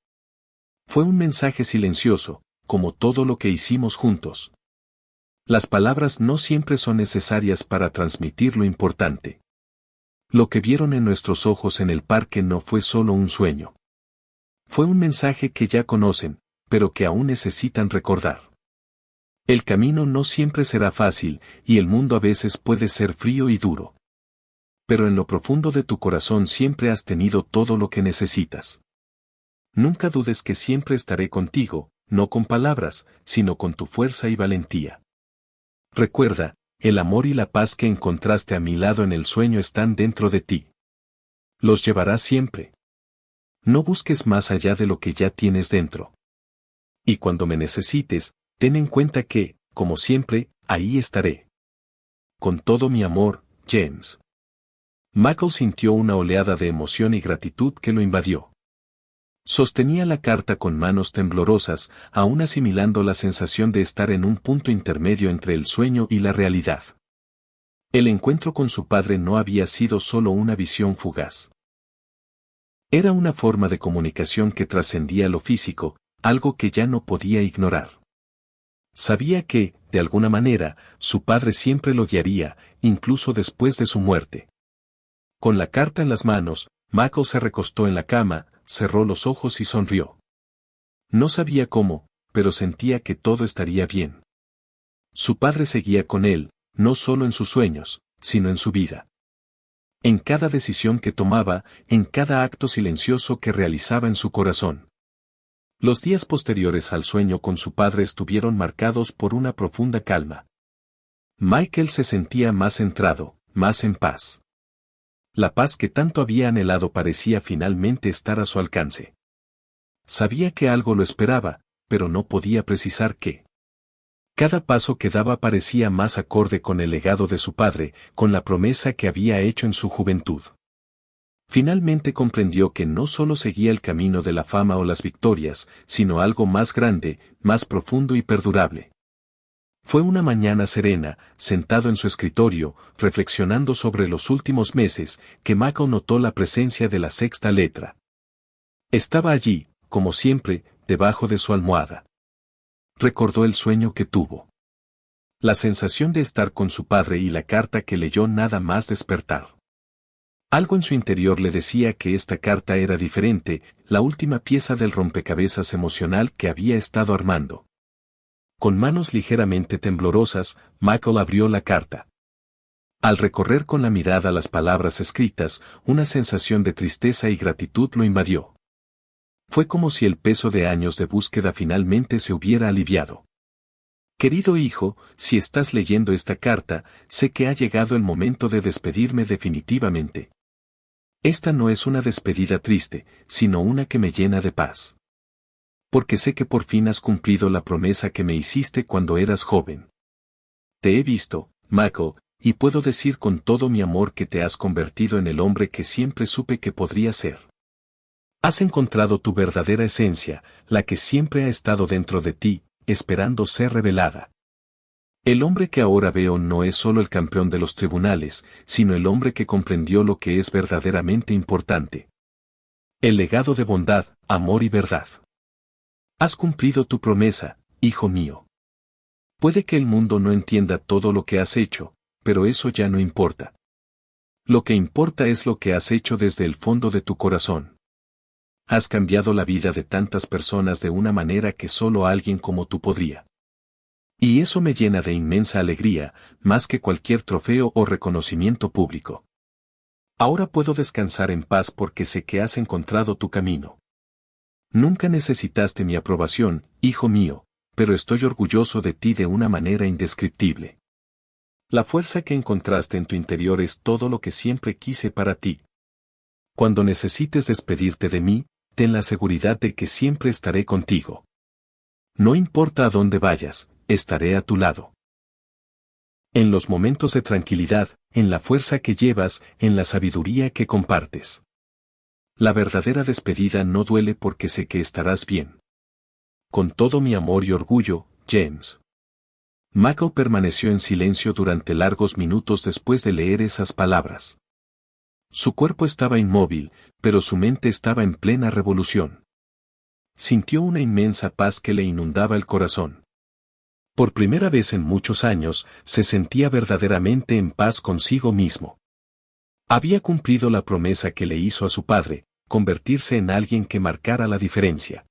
Fue un mensaje silencioso, como todo lo que hicimos juntos. Las palabras no siempre son necesarias para transmitir lo importante. Lo que vieron en nuestros ojos en el parque no fue solo un sueño. Fue un mensaje que ya conocen, pero que aún necesitan recordar. El camino no siempre será fácil, y el mundo a veces puede ser frío y duro. Pero en lo profundo de tu corazón siempre has tenido todo lo que necesitas. Nunca dudes que siempre estaré contigo, no con palabras, sino con tu fuerza y valentía. Recuerda, el amor y la paz que encontraste a mi lado en el sueño están dentro de ti. Los llevarás siempre. No busques más allá de lo que ya tienes dentro. Y cuando me necesites, ten en cuenta que, como siempre, ahí estaré. Con todo mi amor, James. Michael sintió una oleada de emoción y gratitud que lo invadió. Sostenía la carta con manos temblorosas, aún asimilando la sensación de estar en un punto intermedio entre el sueño y la realidad. El encuentro con su padre no había sido solo una visión fugaz. Era una forma de comunicación que trascendía lo físico, algo que ya no podía ignorar. Sabía que, de alguna manera, su padre siempre lo guiaría, incluso después de su muerte. Con la carta en las manos, Michael se recostó en la cama, cerró los ojos y sonrió. No sabía cómo, pero sentía que todo estaría bien. Su padre seguía con él, no solo en sus sueños, sino en su vida. En cada decisión que tomaba, en cada acto silencioso que realizaba en su corazón. Los días posteriores al sueño con su padre estuvieron marcados por una profunda calma. Michael se sentía más centrado, más en paz. La paz que tanto había anhelado parecía finalmente estar a su alcance. Sabía que algo lo esperaba, pero no podía precisar qué. Cada paso que daba parecía más acorde con el legado de su padre, con la promesa que había hecho en su juventud. Finalmente comprendió que no solo seguía el camino de la fama o las victorias, sino algo más grande, más profundo y perdurable. Fue una mañana serena, sentado en su escritorio, reflexionando sobre los últimos meses, que Michael notó la presencia de la sexta letra. Estaba allí, como siempre, debajo de su almohada. Recordó el sueño que tuvo. La sensación de estar con su padre y la carta que leyó nada más despertar. Algo en su interior le decía que esta carta era diferente, la última pieza del rompecabezas emocional que había estado armando. Con manos ligeramente temblorosas, Michael abrió la carta. Al recorrer con la mirada las palabras escritas, una sensación de tristeza y gratitud lo invadió. Fue como si el peso de años de búsqueda finalmente se hubiera aliviado. Querido hijo, si estás leyendo esta carta, sé que ha llegado el momento de despedirme definitivamente. Esta no es una despedida triste, sino una que me llena de paz. Porque sé que por fin has cumplido la promesa que me hiciste cuando eras joven. Te he visto, Michael, y puedo decir con todo mi amor que te has convertido en el hombre que siempre supe que podría ser. Has encontrado tu verdadera esencia, la que siempre ha estado dentro de ti, esperando ser revelada. El hombre que ahora veo no es solo el campeón de los tribunales, sino el hombre que comprendió lo que es verdaderamente importante. El legado de bondad, amor y verdad. Has cumplido tu promesa, hijo mío. Puede que el mundo no entienda todo lo que has hecho, pero eso ya no importa. Lo que importa es lo que has hecho desde el fondo de tu corazón. Has cambiado la vida de tantas personas de una manera que solo alguien como tú podría. Y eso me llena de inmensa alegría, más que cualquier trofeo o reconocimiento público. Ahora puedo descansar en paz porque sé que has encontrado tu camino. Nunca necesitaste mi aprobación, hijo mío, pero estoy orgulloso de ti de una manera indescriptible. La fuerza que encontraste en tu interior es todo lo que siempre quise para ti. Cuando necesites despedirte de mí, ten la seguridad de que siempre estaré contigo. No importa a dónde vayas, estaré a tu lado. En los momentos de tranquilidad, en la fuerza que llevas, en la sabiduría que compartes. La verdadera despedida no duele porque sé que estarás bien. Con todo mi amor y orgullo, James. Michael permaneció en silencio durante largos minutos después de leer esas palabras. Su cuerpo estaba inmóvil, pero su mente estaba en plena revolución. Sintió una inmensa paz que le inundaba el corazón. Por primera vez en muchos años, se sentía verdaderamente en paz consigo mismo. Había cumplido la promesa que le hizo a su padre, convertirse en alguien que marcara la diferencia.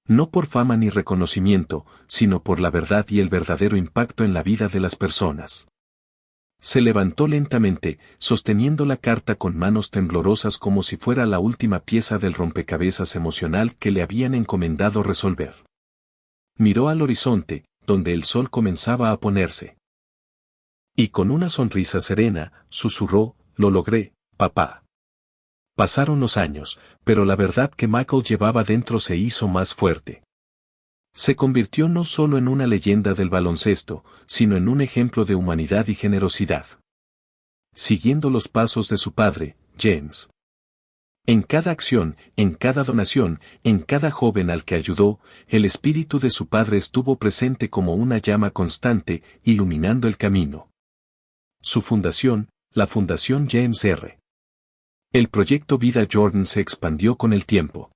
No por fama ni reconocimiento, sino por la verdad y el verdadero impacto en la vida de las personas. Se levantó lentamente, sosteniendo la carta con manos temblorosas como si fuera la última pieza del rompecabezas emocional que le habían encomendado resolver. Miró al horizonte, donde el sol comenzaba a ponerse. Y con una sonrisa serena, susurró, «Lo logré, papá». Pasaron los años, pero la verdad que Michael llevaba dentro se hizo más fuerte. Se convirtió no solo en una leyenda del baloncesto, sino en un ejemplo de humanidad y generosidad. Siguiendo los pasos de su padre, James. En cada acción, en cada donación, en cada joven al que ayudó, el espíritu de su padre estuvo presente como una llama constante, iluminando el camino. Su fundación, la Fundación James R. El proyecto Vida Jordan se expandió con el tiempo.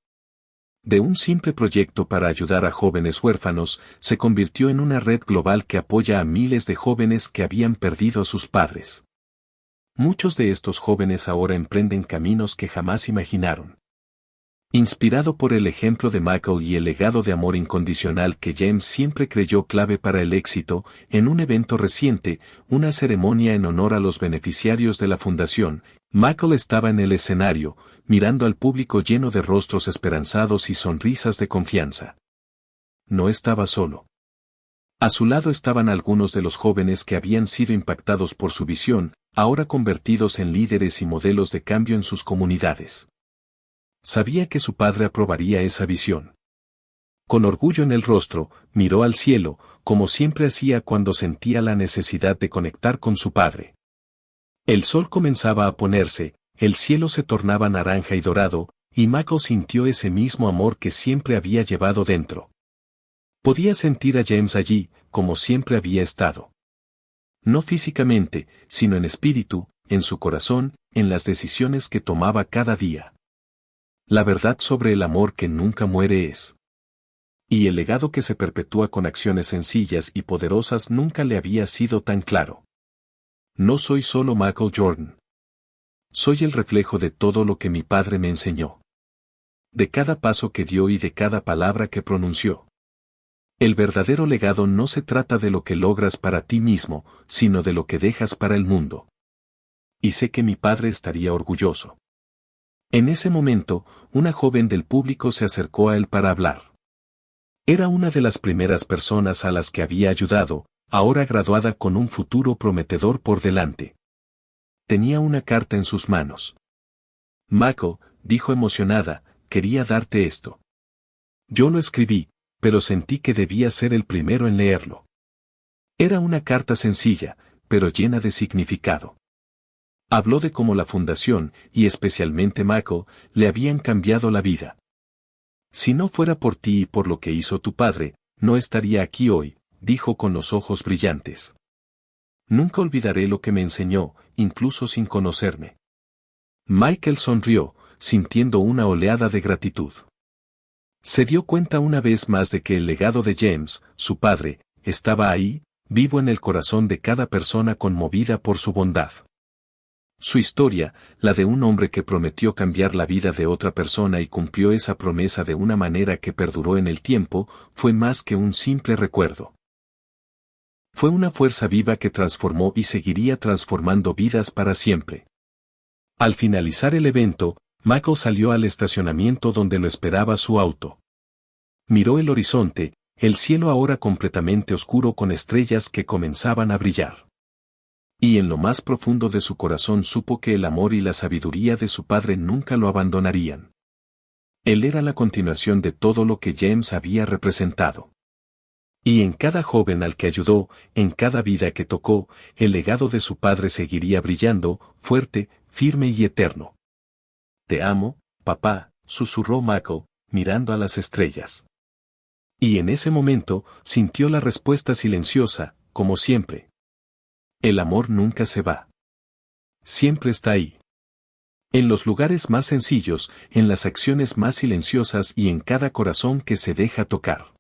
De un simple proyecto para ayudar a jóvenes huérfanos, se convirtió en una red global que apoya a miles de jóvenes que habían perdido a sus padres. Muchos de estos jóvenes ahora emprenden caminos que jamás imaginaron. Inspirado por el ejemplo de Michael y el legado de amor incondicional que James siempre creyó clave para el éxito, en un evento reciente, una ceremonia en honor a los beneficiarios de la fundación, Michael estaba en el escenario, mirando al público lleno de rostros esperanzados y sonrisas de confianza. No estaba solo. A su lado estaban algunos de los jóvenes que habían sido impactados por su visión, ahora convertidos en líderes y modelos de cambio en sus comunidades. Sabía que su padre aprobaría esa visión. Con orgullo en el rostro, miró al cielo, como siempre hacía cuando sentía la necesidad de conectar con su padre. El sol comenzaba a ponerse, el cielo se tornaba naranja y dorado, y Michael sintió ese mismo amor que siempre había llevado dentro. Podía sentir a James allí, como siempre había estado. No físicamente, sino en espíritu, en su corazón, en las decisiones que tomaba cada día. La verdad sobre el amor que nunca muere es. Y el legado que se perpetúa con acciones sencillas y poderosas nunca le había sido tan claro. No soy solo Michael Jordan. Soy el reflejo de todo lo que mi padre me enseñó. De cada paso que dio y de cada palabra que pronunció. El verdadero legado no se trata de lo que logras para ti mismo, sino de lo que dejas para el mundo. Y sé que mi padre estaría orgulloso. En ese momento, una joven del público se acercó a él para hablar. Era una de las primeras personas a las que había ayudado, ahora graduada con un futuro prometedor por delante. Tenía una carta en sus manos. Michael, dijo emocionada, quería darte esto. Yo lo escribí, pero sentí que debía ser el primero en leerlo. Era una carta sencilla, pero llena de significado. Habló de cómo la fundación, y especialmente Michael, le habían cambiado la vida. Si no fuera por ti y por lo que hizo tu padre, no estaría aquí hoy, dijo con los ojos brillantes. Nunca olvidaré lo que me enseñó, incluso sin conocerme. Michael sonrió, sintiendo una oleada de gratitud. Se dio cuenta una vez más de que el legado de James, su padre, estaba ahí, vivo en el corazón de cada persona conmovida por su bondad. Su historia, la de un hombre que prometió cambiar la vida de otra persona y cumplió esa promesa de una manera que perduró en el tiempo, fue más que un simple recuerdo. Fue una fuerza viva que transformó y seguiría transformando vidas para siempre. Al finalizar el evento, Michael salió al estacionamiento donde lo esperaba su auto. Miró el horizonte, el cielo ahora completamente oscuro con estrellas que comenzaban a brillar. Y en lo más profundo de su corazón supo que el amor y la sabiduría de su padre nunca lo abandonarían. Él era la continuación de todo lo que James había representado. Y en cada joven al que ayudó, en cada vida que tocó, el legado de su padre seguiría brillando, fuerte, firme y eterno. Te amo, papá, susurró Michael, mirando a las estrellas. Y en ese momento, sintió la respuesta silenciosa, como siempre. El amor nunca se va. Siempre está ahí. En los lugares más sencillos, en las acciones más silenciosas y en cada corazón que se deja tocar.